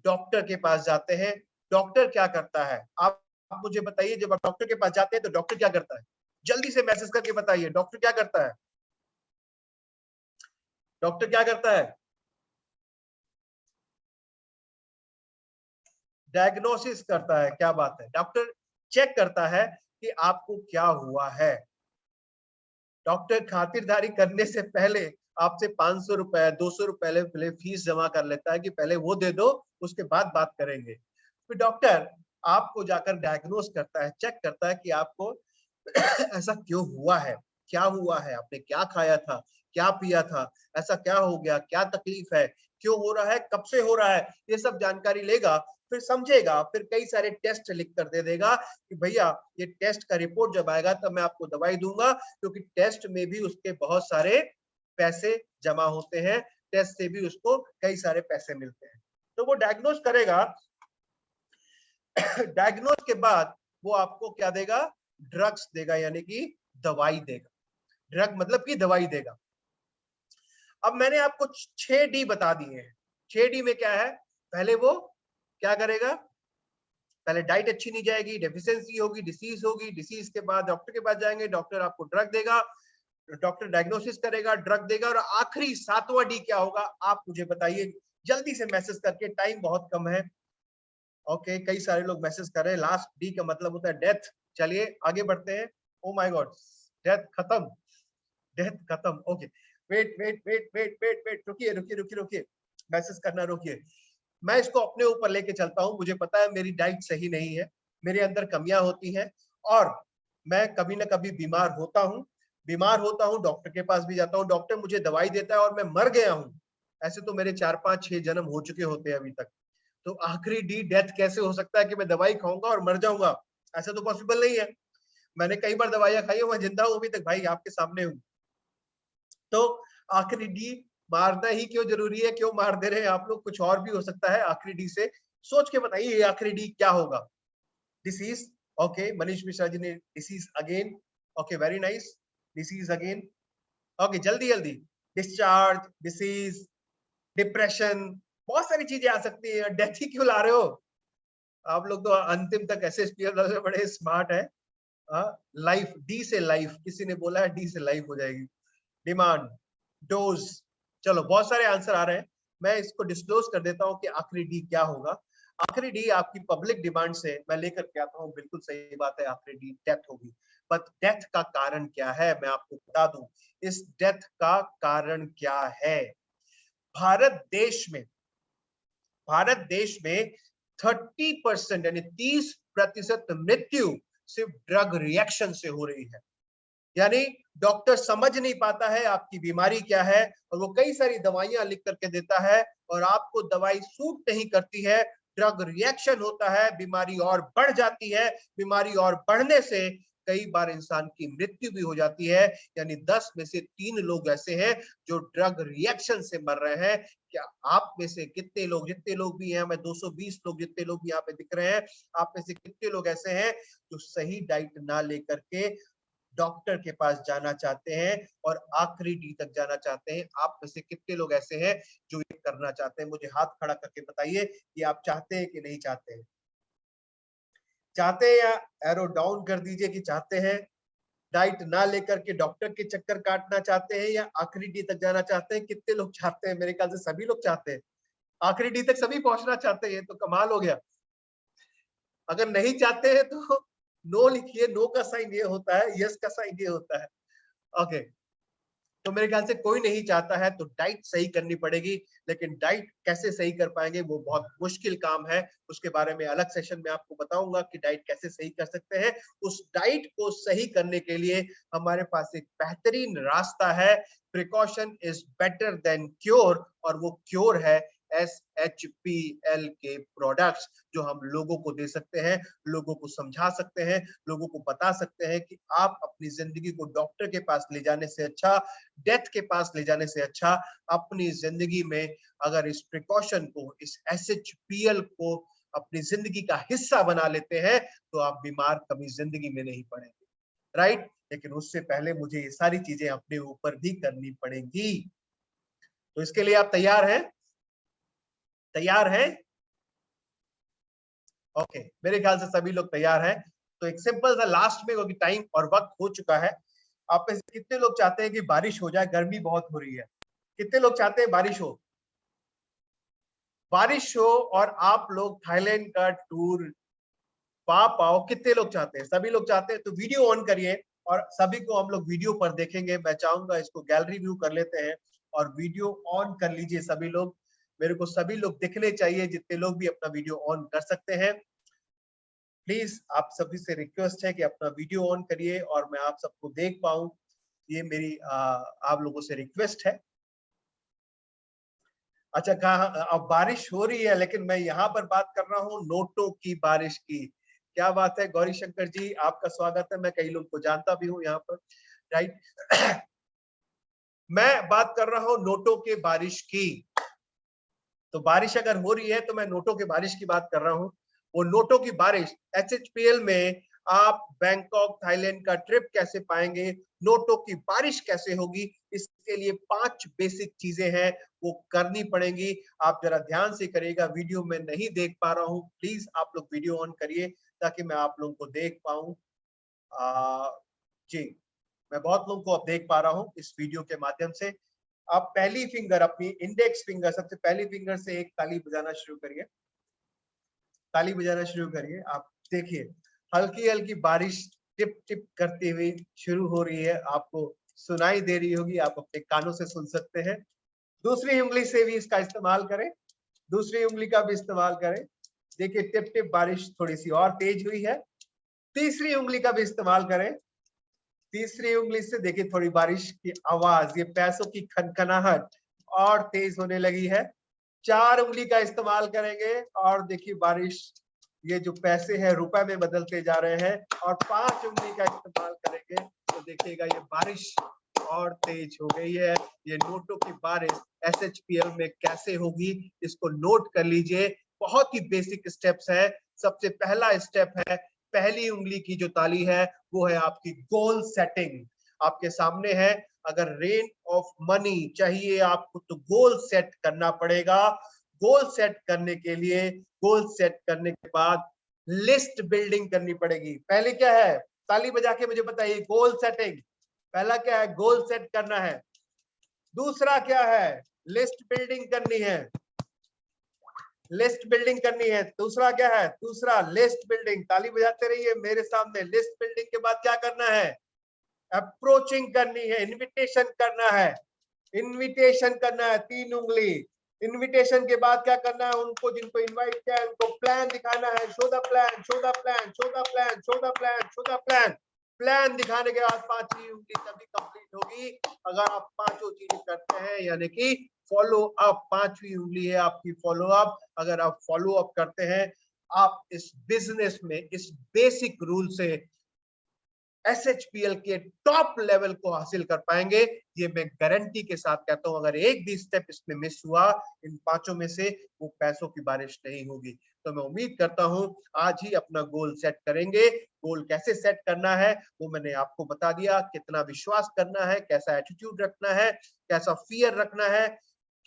डॉक्टर के पास जाते हैं। डॉक्टर क्या करता है आप मुझे बताइए? जब आप डॉक्टर के पास जाते हैं तो डॉक्टर क्या करता है? जल्दी से मैसेज करके बताइए, डॉक्टर क्या करता है? डॉक्टर क्या करता है? डायग्नोसिस करता है। क्या बात है, डॉक्टर चेक करता है कि आपको क्या हुआ है। डॉक्टर खातिरदारी करने से पहले आपसे 500 रुपए 200 रुपए पहले फीस जमा कर लेता है कि पहले वो दे दो, उसके बाद बात करेंगे। फिर डॉक्टर आपको जाकर डायग्नोस करता है, चेक करता है कि आपको ऐसा क्यों हुआ है, क्या हुआ है, आपने क्या खाया था, क्या पिया था, ऐसा क्या हो गया, क्या तकलीफ है, क्यों हो रहा है, कब से हो रहा है, ये सब जानकारी लेगा। फिर समझेगा, फिर कई सारे टेस्ट लिख कर दे देगा कि भैया ये टेस्ट का रिपोर्ट जब आएगा तब मैं आपको दवाई दूंगा, क्योंकि टेस्ट में भी उसके बहुत सारे पैसे जमा होते हैं, टेस्ट से भी उसको कई सारे पैसे मिलते हैं। तो वो डायग्नोस करेगा, डायग्नोस के बाद वो आपको क्या देगा, ड्रग्स देगा, यानी कि दवाई देगा। ड्रग मतलब कि दवाई देगा। अब मैंने आपको 6D बता दिए हैं। 6D में क्या है, पहले वो क्या करेगा, पहले डाइट अच्छी नहीं जाएगी, डेफिशिएंसी होगी, डिसीज होगी, डिसीज के बाद डॉक्टर के पास जाएंगे, डॉक्टर आपको ड्रग देगा, डॉक्टर डायग्नोसिस करेगा, ड्रग देगा, और आखिरी 7वां D क्या होगा, आप मुझे बताइए जल्दी से मैसेज करके, टाइम बहुत कम है। ओके, कई सारे लोग मैसेज कर रहे हैं। लास्ट D का मतलब होता है डेथ। चलिए आगे बढ़ते हैं। ओ माय गॉड, डेथ खत्म, डेथ खत्म। Okay, wait wait wait wait wait wait, रुकिए रुकिए रुकिए रुकिए, मैसेज करना रोकिए। मैं इसको अपने ऊपर लेके चलता हूँ। मुझे पता है मेरी डाइट सही नहीं है, मेरे अंदर कमियां होती हैं, और मैं कभी ना कभी बीमार होता हूँ। बीमार होता हूँ, डॉक्टर के पास भी जाता हूँ, डॉक्टर मुझे दवाई देता है और मैं मर गया हूँ। ऐसे तो मेरे 4 5 6 जन्म हो चुके होते हैं अभी तक। तो आखिरी D डेथ कैसे हो सकता है कि मैं दवाई खाऊंगा और मर जाऊंगा? ऐसा तो पॉसिबल नहीं है। मैंने कई बार दवाइयां खाई है, मैं जिंदा हूं अभी तक भाई, आपके सामने हूं। तो आखिरी D मारना ही क्यों जरूरी है, क्यों मार दे रहे हैं आप लोग? कुछ और भी हो सकता है आखिरी D से, सोच के बताइए ये आखिरी D क्या होगा। डिसीज, ओके, मनीष मिश्रा जी ने disease again, okay very nice, disease again, okay जल्दी जल्दी, डिस्चार्ज, डिसीज, डिप्रेशन, बहुत सारी चीजें आ सकती है। डेथ ही क्यों ला रहे हो आप लोग? तो अंतिम तक SSPL में बड़े स्मार्ट है। लाइफ, D से लाइफ, किसी ने बोला है D से लाइफ हो जाएगी। डिमांड, डोज, चलो बहुत सारे आंसर आ रहे हैं। मैं इसको डिस्क्लोज कर देता हूं कि आखिरी D क्या होगा। आखिरी D आपकी पब्लिक डिमांड से मैं लेकर के आता हूं, बिल्कुल सही बात है, आखिरी D डेथ होगी। बट डेथ का कारण क्या है मैं आपको बता दूं। इस डेथ का कारण क्या है, भारत देश में 30% यानी 30% मृत्यु सिर्फ ड्रग रिएक्शन से हो रही है। यानी डॉक्टर समझ नहीं पाता है आपकी बीमारी क्या है, और वो कई सारी दवाइयां लिख करके देता है, और आपको दवाई सूट नहीं करती है, ड्रग रिएक्शन होता है, बीमारी और बढ़ जाती है। बीमारी और बढ़ने से कई बार इंसान की मृत्यु भी हो जाती है। यानी 10 में से 3 लोग ऐसे हैं जो ड्रग रिएक्शन से मर रहे हैं। क्या आप में से कितने लोग, जितने लोग भी हैं, मैं 220 लोग जितने लोग यहाँ पे दिख रहे हैं, आप में से कितने लोग ऐसे हैं जो सही डाइट ना लेकर के डॉक्टर के पास जाना चाहते हैं और आखिरी D तक जाना चाहते हैं? आप में से कितने लोग ऐसे हैं जो ये करना चाहते हैं? मुझे हाथ खड़ा करके बताइए कि आप चाहते हैं कि नहीं चाहते हैं। चाहते हैं, या एरो डाउन कर दीजिए कि चाहते हैं। डाइट ना लेकर के डॉक्टर के चक्कर काटना चाहते हैं, या आखिरी D तक जाना चाहते हैं? कितने लोग चाहते हैं? मेरे ख्याल से सभी लोग चाहते हैं, आखिरी D तक सभी पहुंचना चाहते हैं। तो कमाल हो गया। अगर नहीं चाहते हैं तो नो लिखिए, नो का साइन ये होता है, यस का साइन ये होता है। ओके, तो मेरे ख्याल से कोई नहीं चाहता है, तो डाइट सही करनी पड़ेगी। लेकिन डाइट कैसे सही कर पाएंगे वो बहुत मुश्किल काम है, उसके बारे में अलग सेशन में आपको बताऊंगा कि डाइट कैसे सही कर सकते हैं। उस डाइट को सही करने के लिए हमारे पास एक बेहतरीन रास्ता है। Precaution is better than cure, और वो क्योर है SHPL के प्रोडक्ट्स, जो हम लोगों को दे सकते हैं, लोगों को समझा सकते हैं, लोगों को बता सकते हैं कि आप अपनी जिंदगी को डॉक्टर के पास ले जाने से अच्छा, डेथ के पास ले जाने से अच्छा, अपनी जिंदगी में अगर इस प्रिकॉशन को, इस SHPL को अपनी जिंदगी का हिस्सा बना लेते हैं तो आप बीमार कभी जिंदगी में नहीं पड़ेंगे, राइट? लेकिन उससे पहले मुझे ये सारी चीजें अपने ऊपर भी करनी पड़ेंगी। तो इसके लिए आप तैयार हैं? तैयार है? ओके, मेरे ख्याल से सभी लोग तैयार हैं। तो एक सिंपल सा लास्ट में, क्योंकि टाइम और वक्त हो चुका है, आप में से कितने लोग चाहते हैं कि बारिश हो जाए? गर्मी बहुत हो रही है। कितने लोग चाहते हैं बारिश हो? बारिश हो और आप लोग थाईलैंड का टूर पाप आओ। कितने लोग चाहते हैं? सभी लोग चाहते हैं। तो वीडियो ऑन करिए और सभी को हम लोग वीडियो पर देखेंगे। मैं चाहूंगा इसको गैलरी व्यू कर लेते हैं और वीडियो ऑन कर लीजिए सभी लोग। मेरे को सभी लोग दिखने चाहिए, जितने लोग भी अपना वीडियो ऑन कर सकते हैं। प्लीज आप सभी से रिक्वेस्ट है कि अपना वीडियो ऑन करिए और मैं आप सबको देख पाऊं। ये मेरी आप लोगों से रिक्वेस्ट है। अच्छा, कहा अब बारिश हो रही है, लेकिन मैं यहाँ पर बात कर रहा हूँ नोटों की बारिश की। क्या बात है गौरी शंकर जी, आपका स्वागत है। मैं कई लोग को जानता भी हूँ यहाँ पर, राइट। मैं बात कर रहा हूँ नोटों के बारिश की। तो बारिश अगर हो रही है तो मैं नोटों की बारिश की बात कर रहा हूँ। वो नोटों की बारिश SHPL में आप बैंकॉक थाईलैंड का ट्रिप कैसे पाएंगे, नोटों की बारिश कैसे होगी, इसके लिए 5 बेसिक चीजें हैं, वो करनी पड़ेंगी। आप जरा ध्यान से करिएगा। वीडियो में नहीं देख पा रहा हूँ, प्लीज आप लोग वीडियो ऑन करिए ताकि मैं आप लोगों को देख पाऊं। जी, मैं बहुत लोगों को अब देख पा रहा हूँ इस वीडियो के माध्यम से। आप पहली फिंगर, अपनी इंडेक्स फिंगर, सबसे पहली फिंगर से एक ताली बजाना शुरू करिए। ताली बजाना शुरू करिए। आप देखिए हल्की हल्की बारिश टिप टिप करती हुई शुरू हो रही है। आपको सुनाई दे रही होगी, आप अपने कानों से सुन सकते हैं। दूसरी उंगली से भी इसका इस्तेमाल करें, दूसरी उंगली का भी इस्तेमाल करें। देखिए टिप टिप बारिश थोड़ी सी और तेज हुई है। तीसरी उंगली का भी इस्तेमाल करें। तीसरी उंगली से देखिए थोड़ी बारिश की आवाज, ये पैसों की खनखनाहट और तेज होने लगी है। 4 उंगली का इस्तेमाल करेंगे और देखिए बारिश, ये जो पैसे हैं रुपए में बदलते जा रहे हैं। और 5 उंगली का इस्तेमाल करेंगे तो देखिएगा ये बारिश और तेज हो गई है। ये नोटों की बारिश SHPL में कैसे होगी, इसको नोट कर लीजिए। बहुत ही बेसिक स्टेप्स है। सबसे पहला स्टेप है, पहली उंगली की जो ताली है वो है आपकी गोल सेटिंग। आपके सामने है, अगर रेन ऑफ मनी चाहिए आपको तो गोल सेट करना पड़ेगा। गोल सेट करने के लिए, गोल सेट करने के बाद लिस्ट बिल्डिंग करनी पड़ेगी। पहले क्या है, ताली बजा के मुझे बताइए। गोल सेटिंग, पहला क्या है, गोल सेट करना है। दूसरा क्या है, लिस्ट बिल्डिंग करनी है। लिस्ट बिल्डिंग करनी है। दूसरा क्या है, दूसरा लिस्ट बिल्डिंग। ताली बजाते रहिए मेरे सामने। लिस्ट बिल्डिंग के बाद क्या करना है, अप्रोचिंग करनी है, इनविटेशन करना है। इनविटेशन करना है, 3 उंगली। इनविटेशन के बाद क्या करना है, उनको जिनको इनवाइट किया है उनको प्लान दिखाना है। Show the plan, show the plan, show the plan, show the plan, show the plan. Plan दिखाने के बाद 5वीं उंगली तभी कंप्लीट होगी अगर आप 5 चीजें करते हैं, यानी कि फॉलो अप। 5वीं उंगली है आपकी फॉलो अप। अगर आप फॉलो अप करते हैं, आप इस बिजनेस में इस बेसिक रूल से SHPL के टॉप लेवल को हासिल कर पाएंगे। ये मैं गारंटी के साथ कहता हूं। अगर एक भी स्टेप इसमें मिस हुआ इन 5 में से, वो पैसों की बारिश नहीं होगी। तो मैं उम्मीद करता हूं आज ही अपना गोल सेट करेंगे। गोल कैसे सेट करना है वो मैंने आपको बता दिया। कितना विश्वास करना है, कैसा एटीट्यूड रखना है, कैसा फियर रखना है,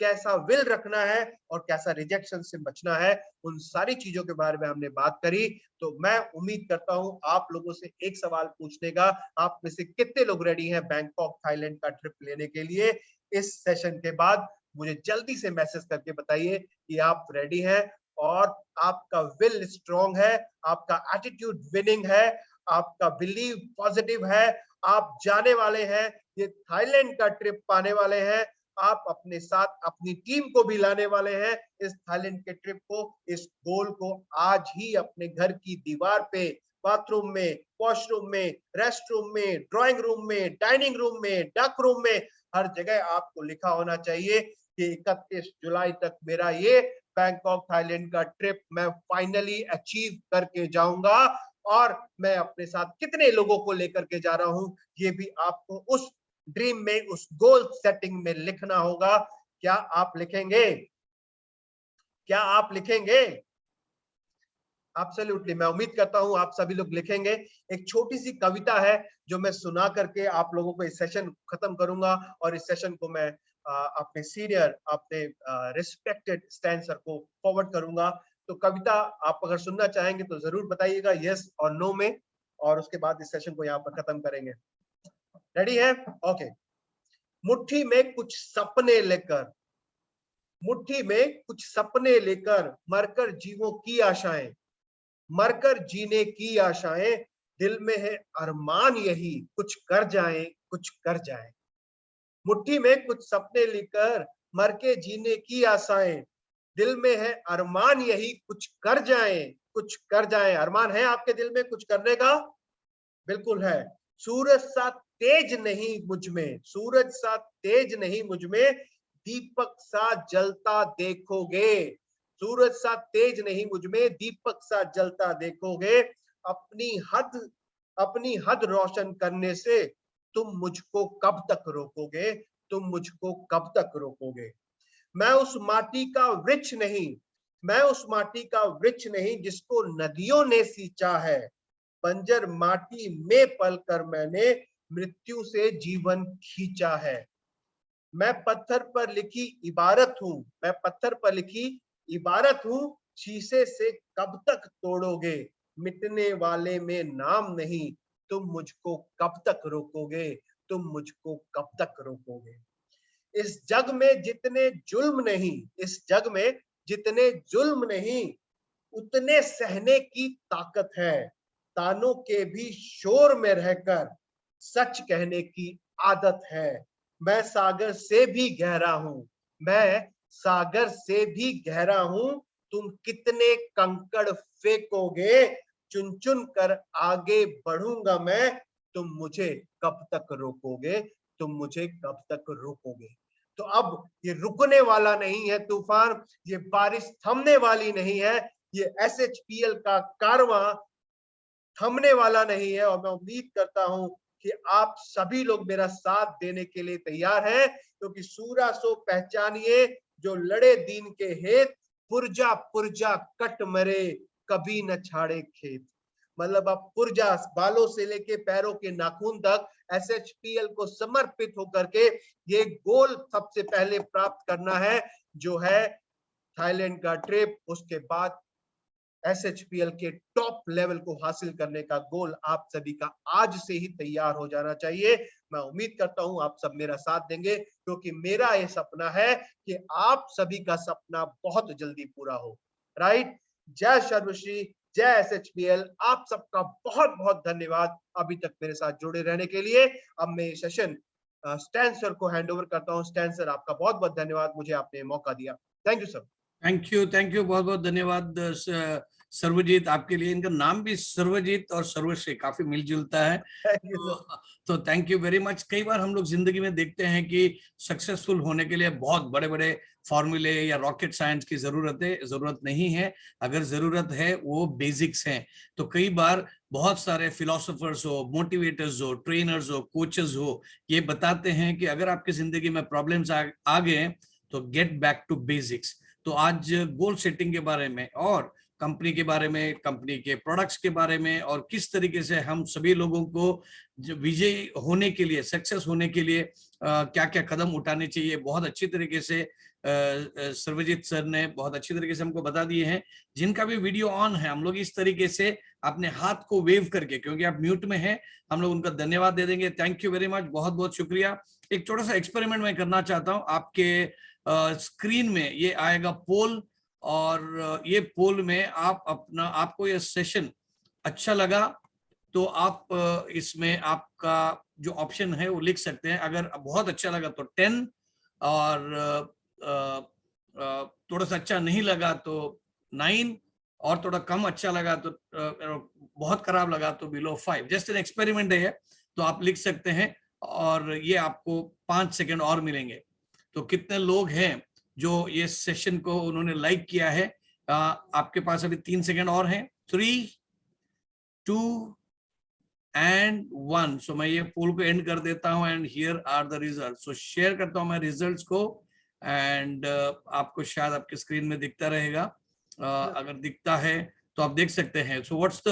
कैसा विल रखना है और कैसा रिजेक्शन से बचना है, उन सारी चीजों के बारे में हमने बात करी। तो मैं उम्मीद करता हूं आप लोगों से एक सवाल पूछने का, आप में से कितने लोग रेडी हैं बैंकॉक थाईलैंड का ट्रिप लेने के लिए। इस सेशन के बाद मुझे जल्दी से मैसेज करके बताइए कि आप रेडी हैं और आपका विल स्ट्रॉन्ग है, आपका एटीट्यूड विनिंग है, आपका बिलीव पॉजिटिव है, आप जाने वाले हैं, ये थाईलैंड का ट्रिप पाने वाले हैं। आप अपने साथ अपनी टीम को भी लाने वाले हैं इस थाईलैंड के ट्रिप को। इस गोल को आज ही अपने घर की दीवार पे, बाथरूम में, वॉशरूम में, रेस्टरूम में, ड्राइंग रूम में, डाइनिंग रूम में, डक रूम में, हर जगह आपको लिखा होना चाहिए कि 31 जुलाई तक मेरा ये बैंकॉक थाईलैंड का ट्रिप मैं फाइनली अचीव करके जाऊंगा। और मैं अपने साथ कितने लोगों को लेकर के जा रहा हूं, ये भी आपको उस ड्रीम में, उस गोल सेटिंग में लिखना होगा। क्या आप लिखेंगे? क्या आप लिखेंगे? एब्सोल्युटली, मैं उम्मीद करता हूं आप सभी लोग लिखेंगे। एक छोटी सी कविता है जो मैं सुना करके आप लोगों को इस सेशन खत्म करूंगा और इस सेशन को मैं अपने सीनियर, अपने रिस्पेक्टेड स्टैन सर को फॉरवर्ड करूंगा। तो कविता आप अगर सुनना चाहेंगे तो जरूर बताइएगा यस और नो में, और उसके बाद इस सेशन को यहाँ पर खत्म करेंगे। रेडी है? ओके। मुट्ठी में कुछ सपने लेकर, मुट्ठी में कुछ सपने लेकर मरकर जीवों की आशाएं, मरकर जीने की आशाएं, दिल में है अरमान यही कुछ कर जाएं, कुछ कर जाएं। मुट्ठी में कुछ सपने लेकर मर के जीने की आशाएं, दिल में है अरमान यही कुछ कर जाएं, कुछ कर जाएं। अरमान है आपके दिल में कुछ करने का? बिल्कुल है। सूरज सा तेज नहीं मुझ में, सूरज सा तेज नहीं मुझ में, दीपक सा जलता देखोगे। सूरज सा तेज नहीं मुझ में, दीपक सा जलता देखोगे। अपनी हद रोशन करने से तुम मुझको कब तक रोकोगे, तुम मुझको कब तक रोकोगे। मैं उस माटी का वृक्ष नहीं, मैं उस माटी का वृक्ष नहीं जिसको नदियों ने सींचा है। बंजर माटी में पलकर मैंने मृत्यु से जीवन खींचा है। मैं पत्थर पर लिखी इबारत हूं, मैं पत्थर पर लिखी इबारत हूं, शीशे से कब तक तोड़ोगे। मिटने वाले में नाम नहीं, तुम मुझको कब तक रोकोगे, तुम मुझको कब तक रोकोगे। इस जग में जितने जुल्म नहीं, इस जग में जितने जुल्म नहीं, उतने सहने की ताकत है। तानों के भी शोर में रहकर सच कहने की आदत है। मैं सागर से भी गहरा हूं, मैं सागर से भी गहरा हूं, तुम कितने कंकड़ फेंकोगे। चुन चुन कर आगे बढ़ूंगा मैं, तुम मुझे कब तक रोकोगे, तुम मुझे कब तक रोकोगे। तो अब ये रुकने वाला नहीं है तूफान, ये बारिश थमने वाली नहीं है, ये SHPL का कारवां थमने वाला नहीं है। और मैं उम्मीद करता हूं कि आप सभी लोग मेरा साथ देने के लिए तैयार हैं, क्योंकि सूरा सो पहचानिए जो लड़े दीन के हेत, पुरजा पुरजा कट मरे कभी न छाड़े खेत। मतलब अब पुरजा बालों से लेके पैरों के नाखून तक SHPL को समर्पित होकर के ये गोल सबसे पहले प्राप्त करना है, जो है थाईलैंड का ट्रिप। उसके बाद SHPL के टॉप लेवल को हासिल करने का गोल आप सभी का आज से ही तैयार हो जाना चाहिए। मैं उम्मीद करता हूं आप सब मेरा साथ देंगे, क्योंकि मेरा ये सपना है कि आप सभी का सपना बहुत जल्दी पूरा हो। राइट? जय सर्वश्री, जय SHPL। आप सबका बहुत बहुत धन्यवाद अभी तक मेरे साथ जुड़े रहने के लिए। अब मैं ये सेशन स्टैन सर को हैंड ओवर करता हूं। स्टैन सर, आपका बहुत बहुत धन्यवाद, मुझे आपने मौका दिया। Thank you sir. Thank you, बहुत बहुत धन्यवाद सर्वजीत। आपके लिए इनका नाम भी सर्वजीत और सर्वश्री काफी मिलजुलता है, तो थैंक यू वेरी मच। कई बार हम लोग जिंदगी में देखते हैं कि सक्सेसफुल होने के लिए बहुत बड़े बड़े फॉर्मूले या रॉकेट साइंस की जरूरत नहीं है। अगर जरूरत है वो बेसिक्स हैं। तो कई बार बहुत सारे फिलोसोफर्स हो, मोटिवेटर्स हो, ट्रेनर्स हो, कोचेस हो, ये बताते हैं कि अगर आपकी जिंदगी में प्रॉब्लम्स आ गए तो गेट बैक टू बेसिक्स। तो आज गोल सेटिंग के बारे में और कंपनी के बारे में, कंपनी के प्रोडक्ट्स के बारे में, और किस तरीके से हम सभी लोगों को विजयी होने के लिए, सक्सेस होने के लिए क्या क्या कदम उठाने चाहिए, बहुत अच्छी तरीके से सर्वजीत सर ने बहुत अच्छी तरीके से हमको बता दिए हैं। जिनका भी वीडियो ऑन है, हम लोग इस तरीके से अपने हाथ को वेव करके, क्योंकि आप म्यूट में हैं, हम लोग उनका धन्यवाद दे देंगे। थैंक यू वेरी मच, बहुत बहुत शुक्रिया। एक छोटा सा एक्सपेरिमेंट मैं करना चाहता हूँ। आपके स्क्रीन में ये आएगा पोल, और ये पोल में आप आपको ये सेशन अच्छा लगा तो आप इसमें आपका जो ऑप्शन है वो लिख सकते हैं। अगर बहुत अच्छा लगा तो 10, और थोड़ा सा अच्छा नहीं लगा तो 9, और थोड़ा कम अच्छा लगा तो बहुत खराब लगा तो बिलो 5। जस्ट एन एक्सपेरिमेंट है, तो आप लिख सकते हैं, और ये आपको 5 सेकंड और मिलेंगे। तो कितने लोग हैं जो ये सेशन को उन्होंने लाइक किया है? आपके पास अभी 3 सेकंड और हैं। 3, 2 and 1। सो मैं ये पोल को एंड कर देता हूं, and here are the result. So share करता हूं मैं रिजल्ट्स को, एंड आपको शायद आपके स्क्रीन में दिखता रहेगा। अगर दिखता है तो आप देख सकते हैं। So what's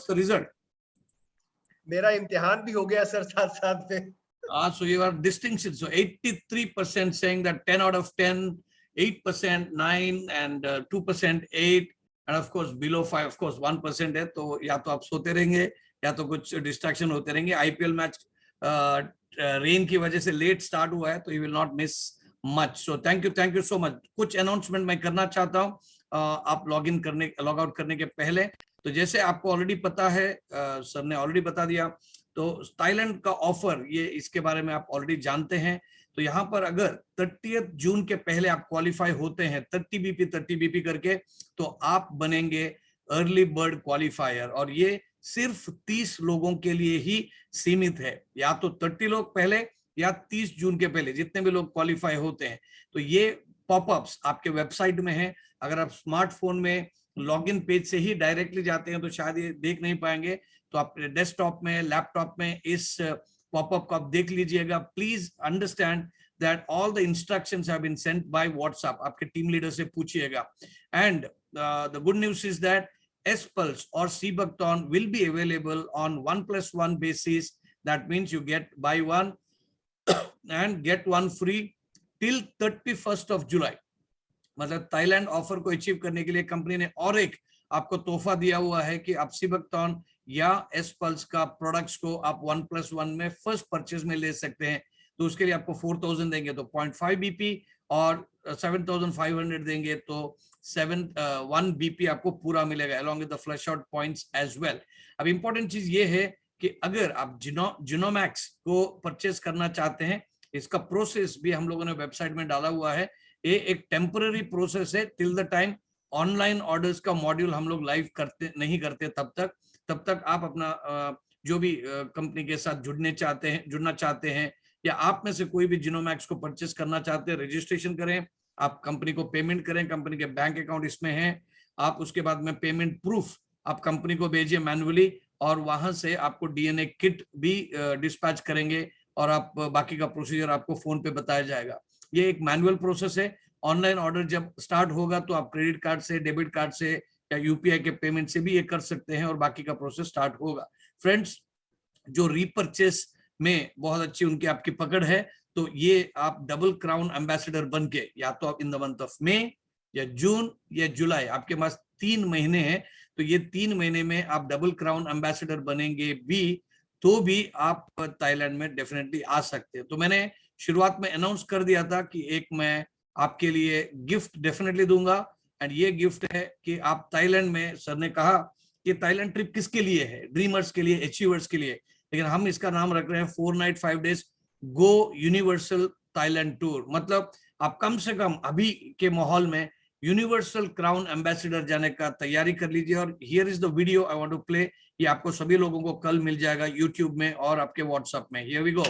the result? मेरा इम्तिहान भी हो गया सर साथ साथ में। So you are distinction. So 83% saying that 10 out of 10, 8% 9, and 2% 8, and of course below 5, of course 1% है। तो या तो आप सोते रहेंगे या तो कुछ डिस्ट्रैक्शन होते रहेंगे। IPL मैच रेन की वजह से लेट स्टार्ट हुआ है, तो you will not miss much. So thank you so much. कुछ अनाउंसमेंट मैं करना चाहता हूँ आप लॉग आउट करने के पहले। तो जैसे आपको ऑलरेडी पता है, सर ने ऑलरेडी बता दिया, तो थाईलैंड का ऑफर, ये इसके बारे में आप ऑलरेडी जानते हैं। तो यहाँ पर अगर 30 जून के पहले आप क्वालिफाई होते हैं 30 बीपी करके, तो आप बनेंगे अर्ली बर्ड क्वालिफायर, और ये सिर्फ 30 लोगों के लिए ही सीमित है। या तो 30 लोग पहले या 30 जून के पहले, जितने भी लोग क्वालिफाई होते हैं। तो ये पॉपअप्स आपके वेबसाइट में है। अगर आप स्मार्टफोन में लॉगिन पेज से ही डायरेक्टली जाते हैं तो शायद ये देख नहीं पाएंगे, तो आप डेस्कटॉप में, लैपटॉप में इस पॉपअप को आप देख लीजिएगा। Please understand that all the instructions have been sent by WhatsApp, आपके टीम लीडर से पूछिएगा। And the good news is that S-Pulse or Seabuckthorn will be available on 1+1 basis. That means you get buy one and get one free till 31st of July. मतलब Thailand offer को achieve करने के लिए company ने और एक आपको तोहफा दिया हुआ है कि आप Seabuckthorn या S-Pulse का प्रोडक्ट्स को आप 1+1 में फर्स्ट परचेज में ले सकते हैं। तो उसके लिए आपको 4000 देंगे तो 0.5 BP, और 7500 देंगे तो 1 BP आपको पूरा मिलेगा, along with the flush out points as well. अब इंपॉर्टेंट चीज ये है कि अगर आप जिनोमैक्स को परचेज करना चाहते हैं, इसका प्रोसेस भी हम लोगों ने वेबसाइट में डाला हुआ है। ये एक टेम्पररी प्रोसेस है till the time online orders का मॉड्यूल हम लोग लाइव नहीं करते, तब तक आप अपना जो भी कंपनी के साथ जुड़ना चाहते हैं, या आप में से कोई भी जिनोमैक्स को परचेस करना चाहते हैं, रजिस्ट्रेशन करें, आप कंपनी को पेमेंट करें, कंपनी के बैंक अकाउंट इसमें है। आप उसके बाद में पेमेंट प्रूफ आप कंपनी को भेजिए मैन्युअली, और वहां से आपको DNA किट भी डिस्पैच करेंगे, और आप बाकी का प्रोसीजर आपको फोन पे बताया जाएगा। ये एक मैनुअल प्रोसेस है। ऑनलाइन ऑर्डर जब स्टार्ट होगा तो आप क्रेडिट कार्ड से, डेबिट कार्ड से या UPI के पेमेंट से भी ये कर सकते हैं, और बाकी का प्रोसेस स्टार्ट होगा। फ्रेंड्स, जो रीपरचेस में बहुत अच्छी उनकी आपकी पकड़ है, तो ये आप डबल क्राउन एम्बेसडर बन के, या तो आप in the month of May या जून या जुलाई, आपके पास 3 महीने हैं, तो ये 3 महीने में आप डबल क्राउन एम्बेसडर बनेंगे भी, तो भी आप थाईलैंड में डेफिनेटली आ सकते हैं। तो मैंने शुरुआत में अनाउंस कर दिया था कि एक मैं आपके लिए गिफ्ट डेफिनेटली दूंगा, एंड ये गिफ्ट है कि आप थाईलैंड में, सर ने कहा कि थाईलैंड ट्रिप किसके लिए है, ड्रीमर्स के लिए, अचीवर्स के लिए, लेकिन हम इसका नाम रख रहे हैं 4 night 5 days go universal Thailand tour. मतलब आप कम से कम अभी के माहौल में यूनिवर्सल क्राउन एम्बेसडर जाने का तैयारी कर लीजिए। और here is the video I want to play, ये आपको सभी लोगों को कल मिल जाएगा यूट्यूब में और आपके व्हाट्सएप में। Here we go.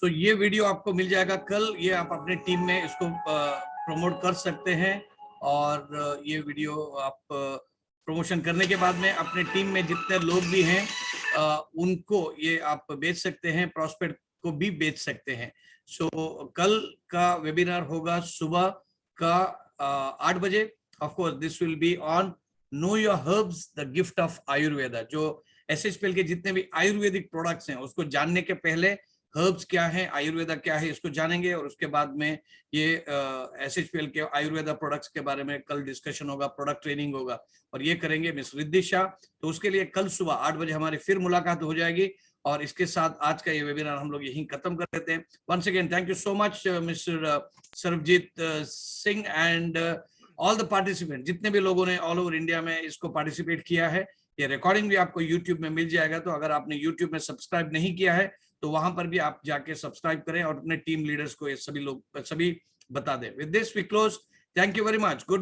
सो ये वीडियो आपको मिल जाएगा कल, ये आप अपने टीम में इसको प्रमोट कर सकते हैं और ये वीडियो आप प्रमोशन करने के बाद में अपने टीम में जितने लोग भी हैं उनको ये आप बेच सकते हैं, प्रॉस्पेक्ट को भी बेच सकते हैं। सो कल का वेबिनार होगा सुबह का 8 बजे। Of course this will be on know your herbs the gift of Ayurveda. जो SHPL के जितने भी आयुर्वेदिक प्रोडक्ट्स हैं उसको जानने के पहले हर्ब्स क्या है, आयुर्वेदा क्या है, इसको जानेंगे और उसके बाद में ये SHPL के आयुर्वेदा प्रोडक्ट्स के बारे में कल डिस्कशन होगा, प्रोडक्ट ट्रेनिंग होगा और ये करेंगे मिस रिद्धि शाह। तो उसके लिए कल सुबह 8 बजे हमारी फिर मुलाकात हो जाएगी और इसके साथ आज का ये वेबिनार हम लोग यहीं खत्म कर देते हैं। Once again thank you so much mister Sarabjit Singh and all the participant, जितने भी लोगों ने ऑल ओवर इंडिया में इसको पार्टिसिपेट किया है। ये रिकॉर्डिंग भी आपको यूट्यूब में मिल जाएगा, तो अगर आपने यूट्यूब में सब्सक्राइब नहीं किया है तो वहां पर भी आप जाके सब्सक्राइब करें और अपने टीम लीडर्स को ये सभी बता दें। With this we close. Thank you very much. Good bye.